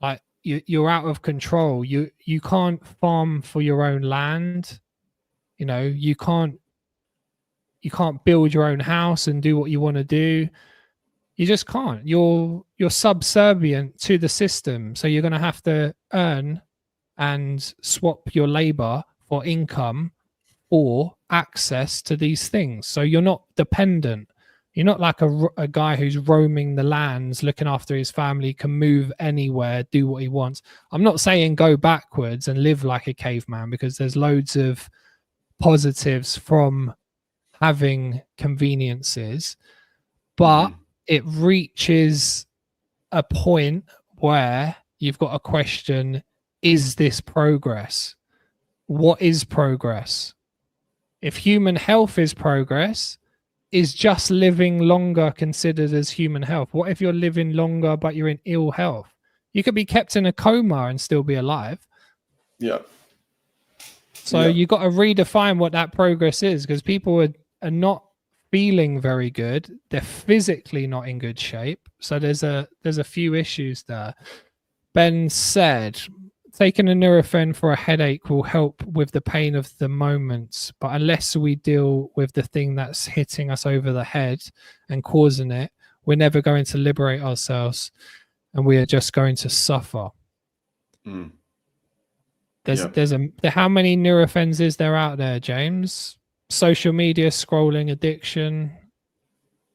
Like you're out of control. You can't farm for your own land. You can't build your own house and do what you want to do. You just can't. You're subservient to the system. So you're going to have to earn and swap your labor for income or access to these things. So you're not dependent. You're not like a guy who's roaming the lands, looking after his family, can move anywhere, do what he wants. I'm not saying go backwards and live like a caveman, because there's loads of positives from having conveniences, but it reaches a point where you've got to question, is this progress? What is progress? If human health is progress, is just living longer considered as human health? What if you're living longer but you're in ill health? You could be kept in a coma and still be alive. Yeah. So you've got to redefine what that progress is, because people are not feeling very good. They're physically not in good shape. So there's a few issues there. Ben said, taking a Nurofen for a headache will help with the pain of the moment, but unless we deal with the thing that's hitting us over the head and causing it, we're never going to liberate ourselves, and we are just going to suffer. How many Nurofens is there out there, James? Social media, scrolling, addiction,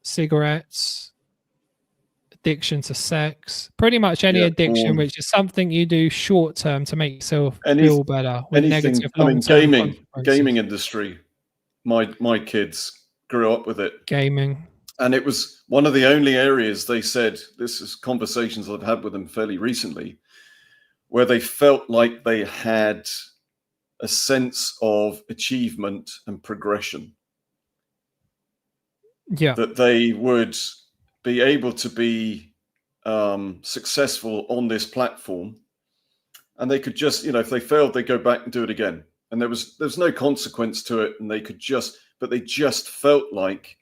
cigarettes, addiction to sex, pretty much any addiction which is something you do short term to make yourself feel better. With negative gaming industry. My kids grew up with it. Gaming. And it was one of the only areas they said, this is conversations I've had with them fairly recently, where they felt like they had a sense of achievement and progression. Yeah. That they would be able to be successful on this platform, and they could just, if they failed, they go back and do it again, and there's no consequence to it, and they just felt like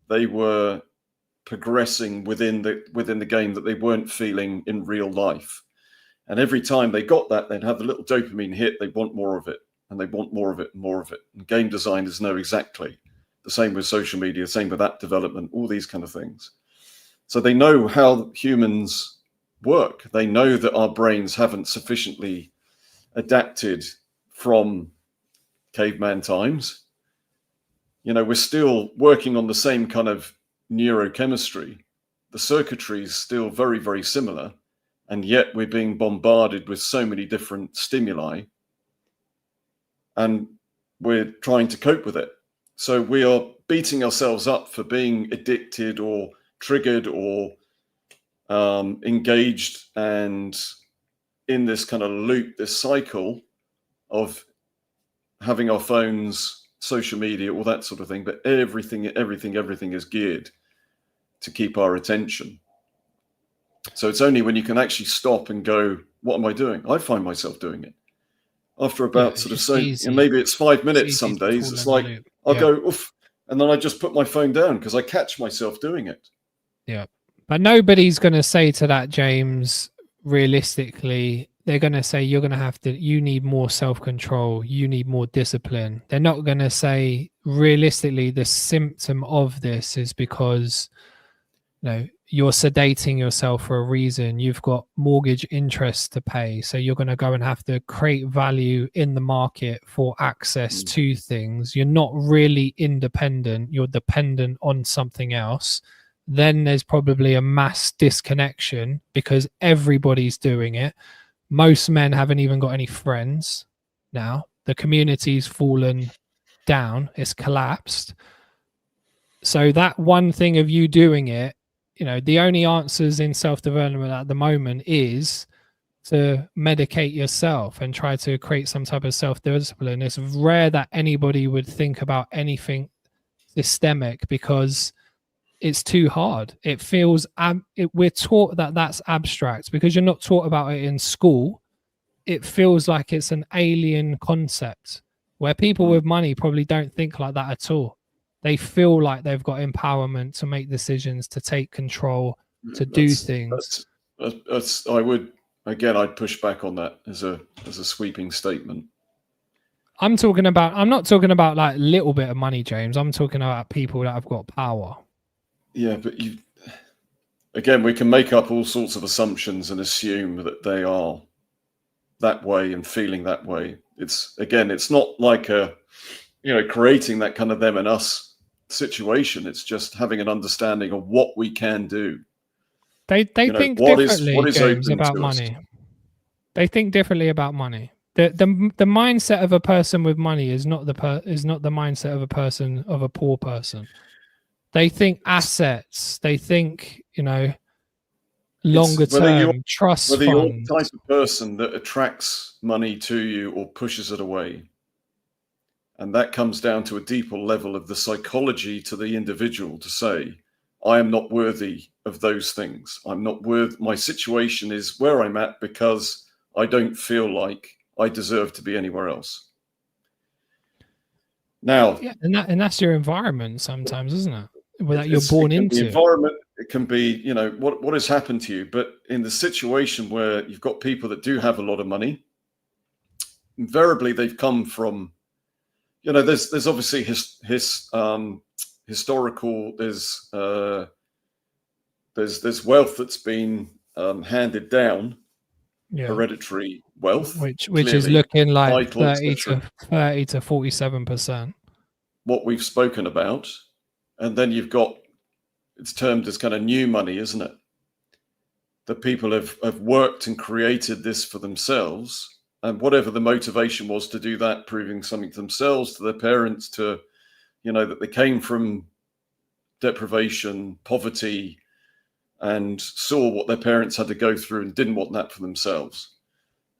they were progressing within the game that they weren't feeling in real life. And every time they got that, they'd have the little dopamine hit. They want more of it, and they want more of it and more of it. And game designers know exactly The same with social media, the same with app development, all these kind of things. So they know how humans work. They know that our brains haven't sufficiently adapted from caveman times. We're still working on the same kind of neurochemistry. The circuitry is still very, very similar, and yet we're being bombarded with so many different stimuli, and we're trying to cope with it. So we are beating ourselves up for being addicted or triggered or engaged and in this kind of loop, this cycle of having our phones, social media, all that sort of thing. But everything is geared to keep our attention. So it's only when you can actually stop and go, what am I doing? I find myself doing it. After about maybe it's 5 minutes some days. It's like, I'll go, oof, and then I just put my phone down because I catch myself doing it. Yeah. But nobody's going to say to that, James, realistically, they're going to say you need more self-control, you need more discipline. They're not going to say, realistically, the symptom of this is because you're sedating yourself for a reason. You've got mortgage interest to pay, so you're going to go and have to create value in the market for access to things. You're not really independent, you're dependent on something else. Then there's probably a mass disconnection because everybody's doing it. Most men haven't even got any friends now. The community's fallen down, it's collapsed. So that one thing of you doing it, the only answers in self-development at the moment is to medicate yourself and try to create some type of self-discipline. It's rare that anybody would think about anything systemic because it's too hard. It feels we're taught that that's abstract because you're not taught about it in school. It feels like it's an alien concept where people with money probably don't think like that at all. They feel like they've got empowerment to make decisions, to take control, to do things. I'd push back on that as a sweeping statement. I'm not talking about like a little bit of money, James. I'm talking about people that have got power. Yeah, but we can make up all sorts of assumptions and assume that they are that way and feeling that way. It's not like creating that kind of them and us situation. It's just having an understanding of what we can do. They think differently, James, about money. They think differently about money. The mindset of a person with money is not the mindset of a poor person. They think assets. They think longer term trust funds. Whether you're the type of person that attracts money to you or pushes it away. And that comes down to a deeper level of the psychology to the individual to say, I am not worthy of those things. I'm not worth. My situation is where I'm at because I don't feel like I deserve to be anywhere else. Now, yeah, and that's your environment sometimes, isn't it? That you're born into. The environment, it can be, what has happened to you. But in the situation where you've got people that do have a lot of money, invariably they've come from, there's obviously historical, there's wealth that's been handed down, hereditary wealth, which is looking like 30 to 47%. What we've spoken about, and then you've got, it's termed as kind of new money, isn't it? That people have worked and created this for themselves. And whatever the motivation was to do that, proving something to themselves, to their parents, to, that they came from deprivation, poverty, and saw what their parents had to go through and didn't want that for themselves.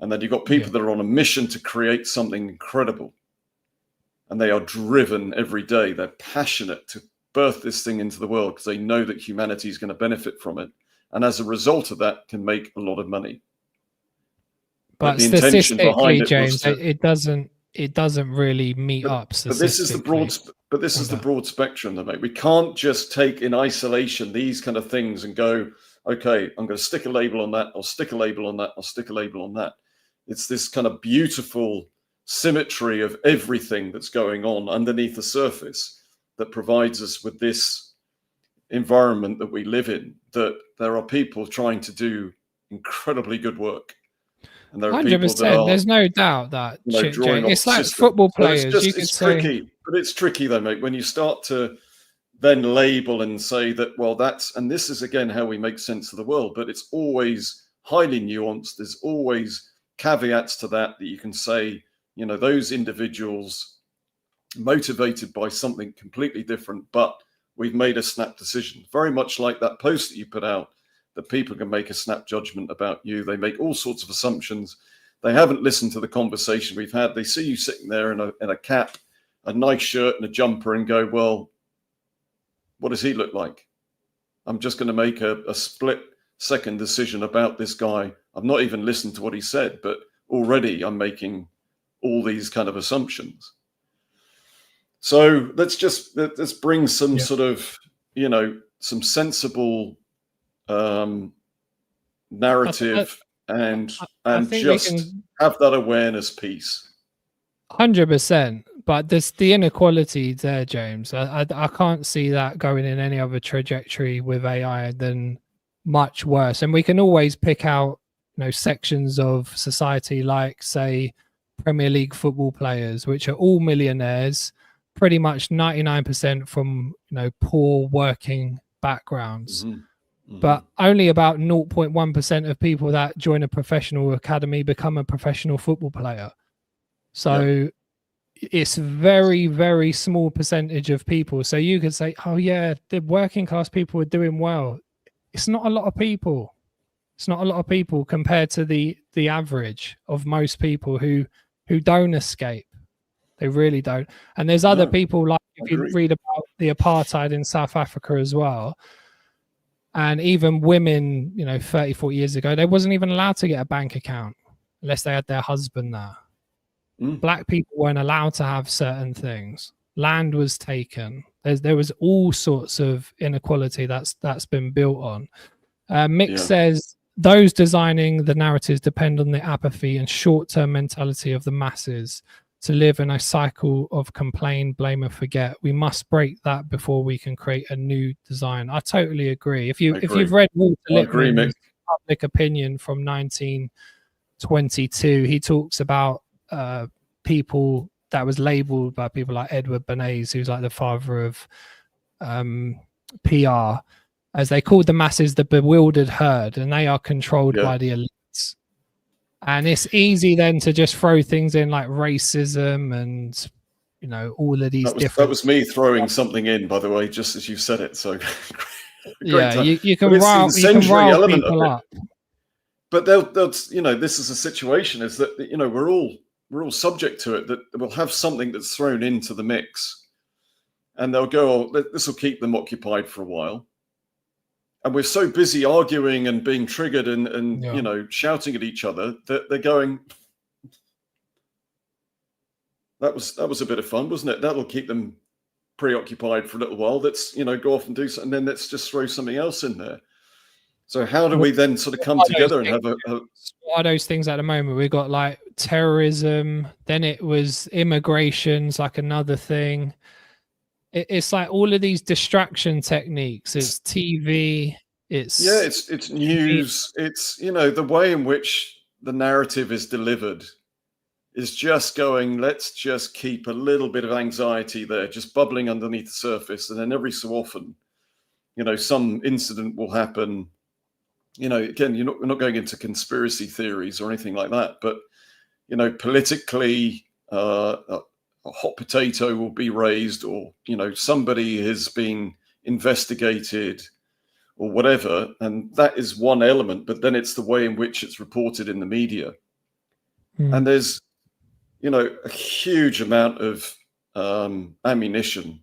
And then you've got people that are on a mission to create something incredible. And they are driven every day. They're passionate to birth this thing into the world because they know that humanity is going to benefit from it. And as a result of that, can make a lot of money. But statistically, James, it doesn't really meet up. But this is the broad spectrum, though, mate. We can't just take in isolation these kind of things and go, okay, I'm going to stick a label on that. I'll stick a label on that. I'll stick a label on that. It's this kind of beautiful symmetry of everything that's going on underneath the surface. that provides us with this environment that we live in, that there are people trying to do incredibly good work. And there are people that 100%. are, There's no doubt that drawing off it's the like system. football So it's players. just, You could it's say, tricky, but it's tricky though, mate, when you start to then label and say that, well, and this is again how we make sense of the world, but it's always highly nuanced. There's always caveats to that you can say, those individuals motivated by something completely different, but we've made a snap decision. Very much like that post that you put out, that people can make a snap judgment about you. They make all sorts of assumptions. They haven't listened to the conversation we've had. They see you sitting there in a cap, a nice shirt and a jumper and go, well, what does he look like? I'm just going to make a split-second decision about this guy. I've not even listened to what he said, but already I'm making all these kind of assumptions. So let's bring some sort of, some sensible narrative and just have that awareness piece. 100%. But the inequality there, James, I can't see that going in any other trajectory with AI than much worse. And we can always pick out, sections of society like, say, Premier League football players, which are all millionaires, pretty much 99% from, poor working backgrounds. Mm-hmm. Mm-hmm. But only about 0.1% of people that join a professional academy become a professional football player. So it's very, very small percentage of people. So you could say, oh yeah, the working class people are doing well. It's not a lot of people. It's not a lot of people compared to the average of most people who don't escape. They really don't. And there's other people, like if you read about the apartheid in South Africa as well, and even women, 30, 40 years ago, they wasn't even allowed to get a bank account unless they had their husband there. Black people weren't allowed to have certain things. Land was taken. There was all sorts of inequality that's been built on. Mick says, those designing the narratives depend on the apathy and short-term mentality of the masses to live in a cycle of complain, blame, and forget. We must break that before we can create a new design. I totally agree. If you've read Walter Lippmann's Public Opinion from 1922, he talks about people that was labeled by people like Edward Bernays, who's like the father of PR, as they called the masses the bewildered herd, and they are controlled by the elites. And it's easy then to just throw things in like racism and all of these different. That was me throwing something in, by the way, just as you said it. So you can rile people up. But they'll this is a situation is that we're all subject to it, that we'll have something that's thrown into the mix and they'll go, oh, this will keep them occupied for a while. And we're so busy arguing and being triggered and shouting at each other that they're going, that was a bit of fun, wasn't it? That'll keep them preoccupied for a little while. Let's, go off and do something, and then let's just throw something else in there. So how do we then sort of come together and have what are those things at the moment? We've got like terrorism, then it was immigration's like another thing. It's like all of these distraction techniques. It's TV, it's news, it's the way in which the narrative is delivered is just going, let's just keep a little bit of anxiety there, just bubbling underneath the surface, and then every so often, some incident will happen. Again, we're not going into conspiracy theories or anything like that, but, politically, a hot potato will be raised, or, somebody has been investigated or whatever. And that is one element, but then it's the way in which it's reported in the media. And there's, a huge amount of ammunition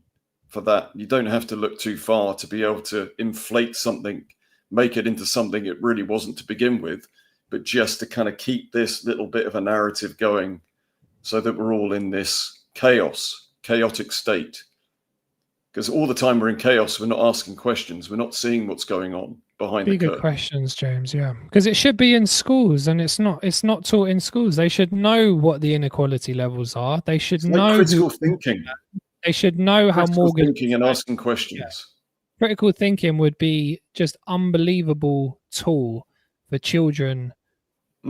for that. You don't have to look too far to be able to inflate something, make it into something it really wasn't to begin with, but just to kind of keep this little bit of a narrative going so that we're all in this chaotic state. Because all the time we're in chaos, we're not asking questions, we're not seeing what's going on behind the curtain. Good questions, James. Yeah, because it should be in schools, and it's not taught in schools. They should know what the inequality levels are. They should know critical thinking. They should know how mortgage thinking and asking questions. Critical thinking would be just unbelievable tool for children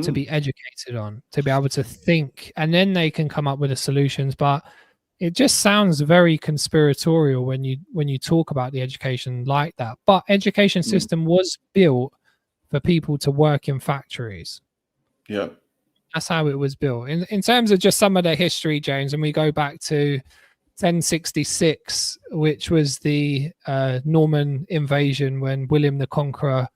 to be educated on, to be able to think, and then they can come up with the solutions. But it just sounds very conspiratorial when you talk about the education like that. But education system was built for people to work in factories. Yeah. That's how it was built. In terms of just some of the history, James, and we go back to 1066, which was the Norman invasion when William the Conqueror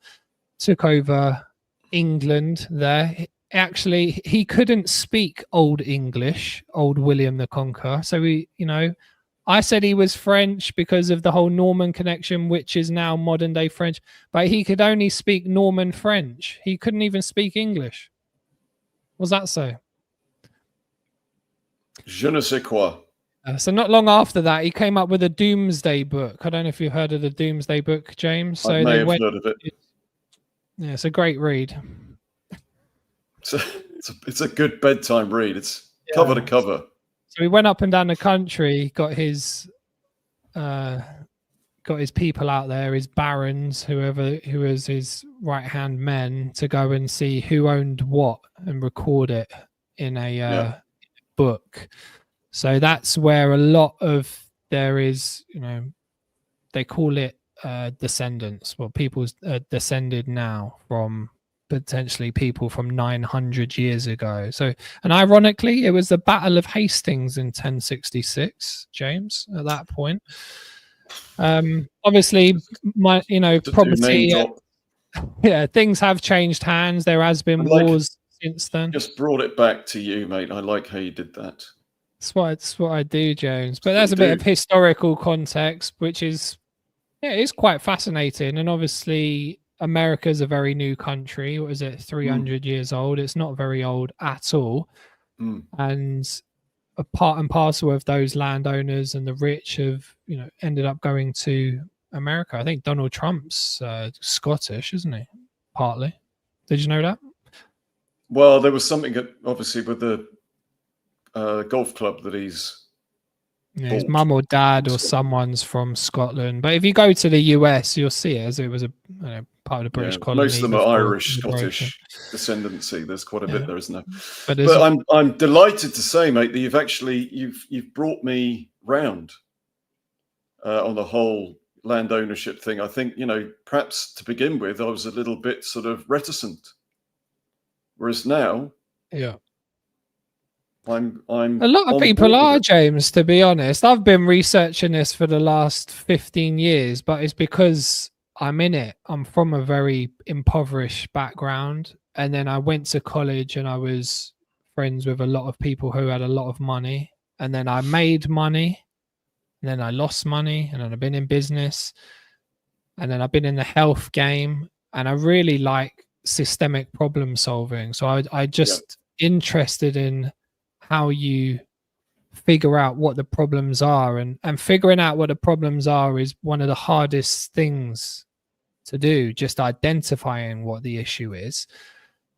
took over England there. Actually, he couldn't speak Old English, old William the Conqueror. So I said he was French because of the whole Norman connection, which is now modern day French, but he could only speak Norman French. He couldn't even speak English. Was that so? Je ne sais quoi. So not long after that, he came up with a Doomsday Book. I don't know if you've heard of the Doomsday Book, James. So I may have heard of it. Yeah, it's a great read. It's a good bedtime read. It's cover to cover. So he went up and down the country, got his people out there, his barons, who was his right hand men, to go and see who owned what and record it in a book. So that's where a lot of there is, they call it descendants. Well, people's descended now from potentially people from 900 years ago. So, and ironically, it was the Battle of Hastings in 1066, James, at that point. Obviously, property, things have changed hands. There has been wars since then. Just brought it back to you, mate. I like how you did that. That's what I do, James. But there's a bit of historical context, which is, it's quite fascinating. And obviously, America's a very new country. What is it, 300 years old? It's not very old at all. And a part and parcel of those landowners and the rich have, ended up going to America. I think Donald Trump's Scottish, isn't he? Partly. Did you know that? Well, there was something obviously with the golf club that he's his mum or dad or someone's from Scotland. But if you go to the US, you'll see it as it was a part of the British colony. Most of them are Irish, Scottish descendancy. There's quite a bit there, isn't there? But I'm delighted to say, mate, that you've brought me round on the whole land ownership thing. I think, perhaps to begin with, I was a little bit sort of reticent. Whereas now, I'm a lot of people are, James, to be honest. I've been researching this for the last 15 years, but it's because I'm in it. I'm from a very impoverished background. And then I went to college and I was friends with a lot of people who had a lot of money. And then I made money. And then I lost money. And then I've been in business. And then I've been in the health game. And I really like systemic problem solving. So I just interested in how you figure out what the problems are, and figuring out what the problems are is one of the hardest things to do, just identifying what the issue is.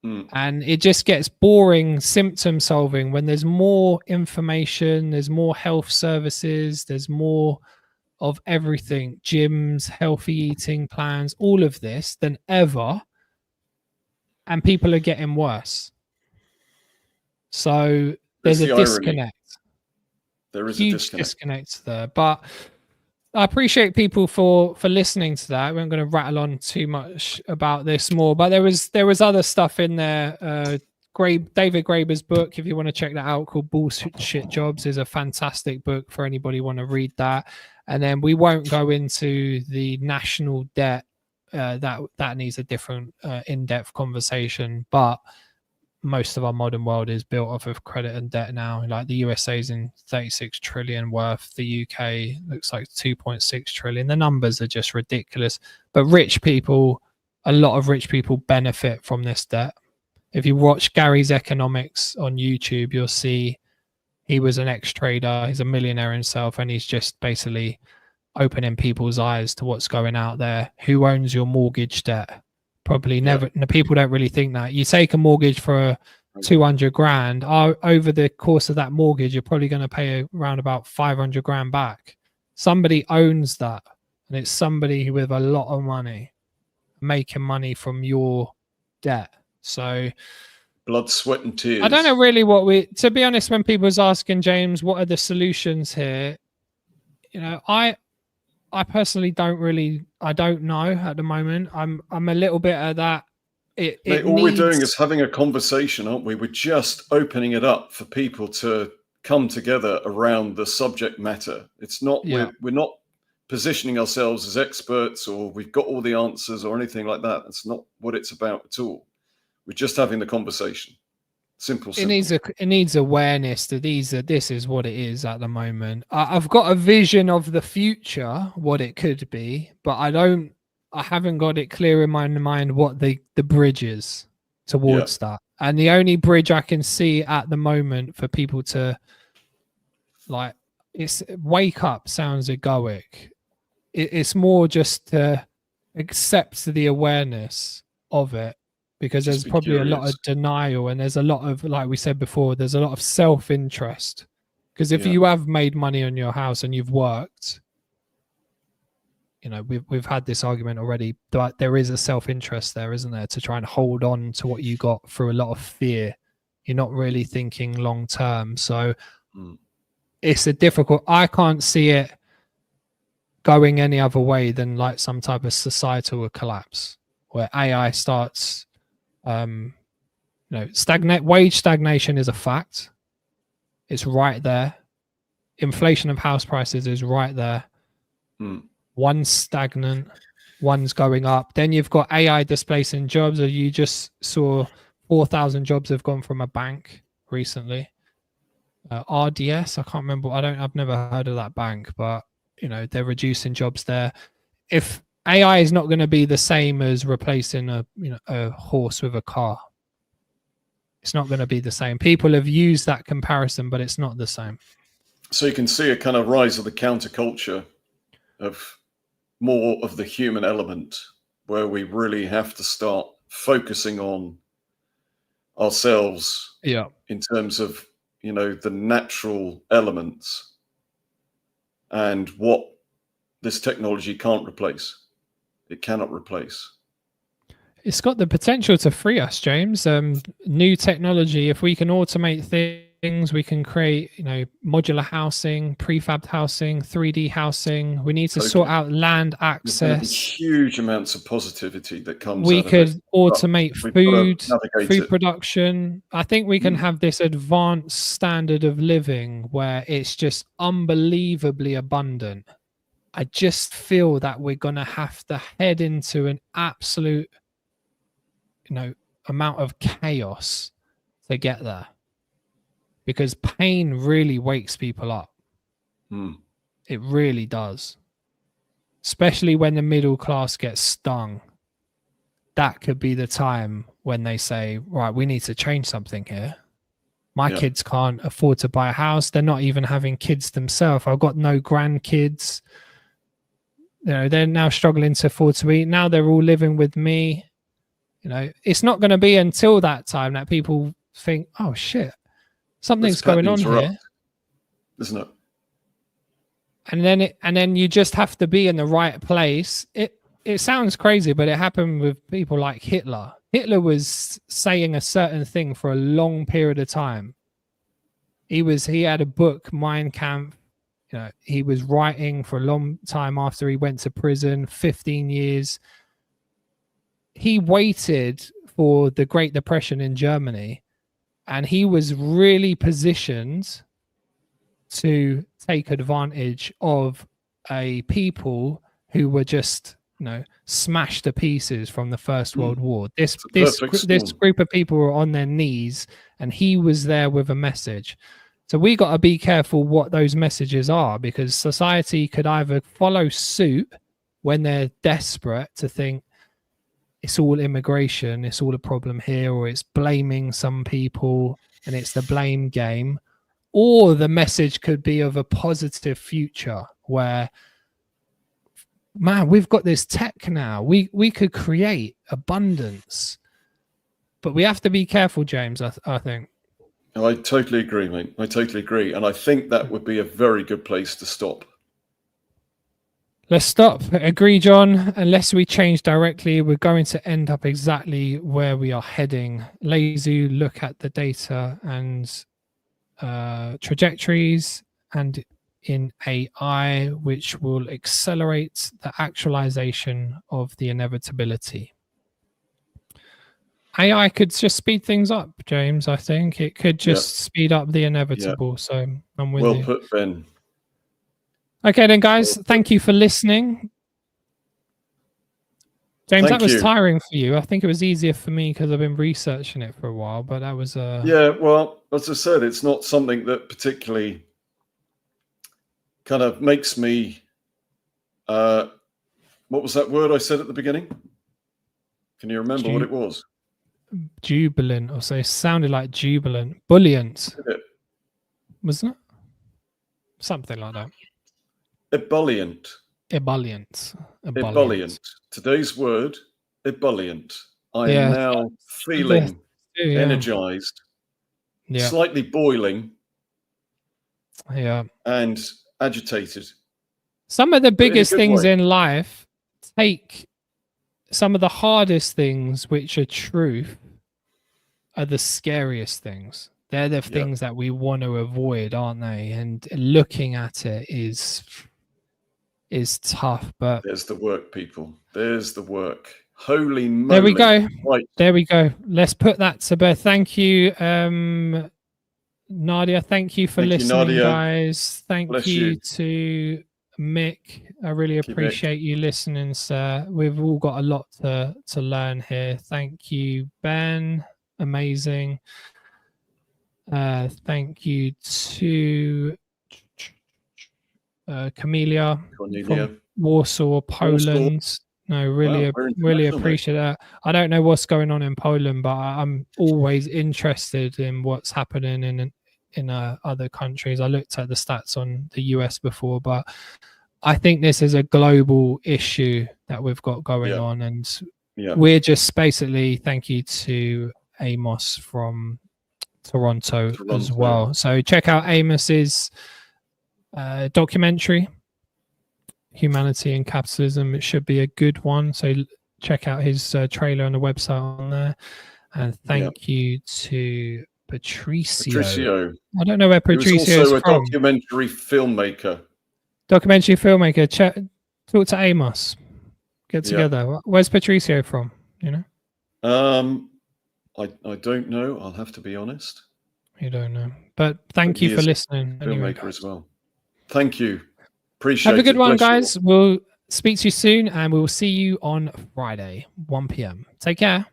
And it just gets boring symptom solving when there's more information, there's more health services, there's more of everything, gyms, healthy eating plans, all of this than ever, and people are getting worse. So there's a disconnect. There is a huge disconnect there. But I appreciate people for listening to that. We aren't going to rattle on too much about this more, but there was other stuff in there. David Graeber's book, if you want to check that out, called Bullshit Jobs, is a fantastic book for anybody want to read that. And then we won't go into the national debt. That needs a different in-depth conversation, but most of our modern world is built off of credit and debt now. Like the USA's in 36 trillion worth. The UK looks like 2.6 trillion. The numbers are just ridiculous. But a lot of rich people benefit from this debt. If you watch Gary's Economics on YouTube, you'll see he was an ex-trader. He's a millionaire himself, and he's just basically opening people's eyes to what's going out there. Who owns your mortgage debt? Probably never. People don't really think that. You take a mortgage for 200 grand, over the course of that mortgage, you're probably going to pay around about 500 grand back. Somebody owns that, and it's somebody with a lot of money making money from your debt. So blood, sweat, and tears. I don't know really to be honest, when people was asking James, what are the solutions here? You know, I personally I don't know at the moment. I'm a little bit of that. All we're doing is having a conversation, aren't we? We're just opening it up for people to come together around the subject matter. It's not, we're not positioning ourselves as experts or we've got all the answers or anything like that. That's not what it's about at all. We're just having the conversation. Simple. It needs awareness that this is what it is at the moment. I've got a vision of the future, what it could be, but I haven't got it clear in my mind what the bridge is towards that. And the only bridge I can see at the moment for people to it's wake up sounds egoic. It's more just to accept the awareness of it, because there's probably a lot of denial, and there's a lot of, like we said before, there's a lot of self-interest. Because if you have made money on your house and you've worked, you know, we've had this argument already, but there is a self-interest there, isn't there, to try and hold on to what you got through a lot of fear. You're not really thinking long term. So it's I can't see it going any other way than like some type of societal collapse where AI starts, wage stagnation is a fact. It's right there. Inflation of house prices is right there. One's stagnant, one's going up. Then you've got AI displacing jobs. You just saw 4,000 jobs have gone from a bank recently. RDS, I can't remember. I've never heard of that bank, but you know, they're reducing jobs there. If AI is not going to be the same as replacing a horse with a car, it's not going to be the same. People have used that comparison, but it's not the same. So you can see a kind of rise of the counterculture, of more of the human element, where we really have to start focusing on ourselves in terms of, you know, the natural elements and what this technology can't replace. It cannot replace. It's got the potential to free us, James. New technology, if we can automate things, we can create, you know, modular housing, prefabbed housing, 3D housing. We need to sort out land access. There's going to be huge amounts of positivity that comes. We could automate food production. I think we can have this advanced standard of living where it's just unbelievably abundant. I just feel that we're going to have to head into an absolute, you know, amount of chaos to get there, because pain really wakes people up. It really does, especially when the middle class gets stung. That could be the time when they say, right, we need to change something here. My kids can't afford to buy a house. They're not even having kids themselves. I've got no grandkids. You know, they're now struggling to afford to eat. Now they're all living with me. You know, it's not going to be until that time that people think, oh shit, something's going on here, isn't it? And then you just have to be in the right place. It sounds crazy, but it happened with people like Hitler. Hitler was saying a certain thing for a long period of time. He had a book, Mein Kampf. You know, he was writing for a long time after he went to prison, 15 years. He waited for the Great Depression in Germany, and he was really positioned to take advantage of a people who were just, you know, smashed to pieces from the First World War. This group of people were on their knees, and he was there with a message. So we got to be careful what those messages are, because society could either follow suit when they're desperate to think it's all immigration, it's all a problem here, or it's blaming some people and it's the blame game. Or the message could be of a positive future where, man, we've got this tech now. We could create abundance. But we have to be careful, James, I think. I totally agree, mate. I totally agree. And I think that would be a very good place to stop. Let's stop. Agree, John. Unless we change directly, we're going to end up exactly where we are heading. Lazy look at the data and trajectories, and in AI, which will accelerate the actualization of the inevitability. AI could just speed things up, James. I think it could just speed up the inevitable. So I'm with you. Well put, Ben. Okay, then, guys, thank you for listening. James, that was tiring for you. I think it was easier for me because I've been researching it for a while, but that was yeah, well, as I said, it's not something that particularly kind of makes me what was that word I said at the beginning? Can you remember what it was? Jubilant, or so it sounded like jubilant. Buoyant. Wasn't it? Something like that. Ebullient. Ebullient. Ebullient. Today's word, ebullient. I am now feeling energized, slightly boiling, and agitated. Some of the biggest things in life take some of the hardest things, which are truth, are the scariest things. They're the things that we want to avoid, aren't they? And looking at it is tough, but there's the work, people. There's the work. Holy moly. There we go. Right. There we go. Let's put that to bed. Thank you, Nadia. Thank you for listening, guys. Thank you to Mick. I really appreciate you listening, sir. We've all got a lot to learn here. Thank you, Ben. Amazing. Thank you to Camelia from Warsaw, Poland. No, really appreciate that. I don't know what's going on in Poland, but I'm always interested in what's happening in other countries. I looked at the stats on the US before, but I think this is a global issue that we've got going on, and we're just basically, thank you to Amos from Toronto as well. So check out Amos's documentary, Humanity and Capitalism. It should be a good one. So check out his trailer on the website on there. And thank you to Patricio. I don't know where Patricio is from. Also a documentary filmmaker. Talk to Amos. Get together. Where's Patricio from? You know? I don't know. I'll have to be honest. You don't know. But thank you for listening. Filmmaker as well. Thank you. Appreciate it. Have a good one, guys. We'll speak to you soon, and we will see you on Friday, 1 p.m. Take care.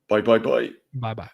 Bye, bye, bye. Bye, bye.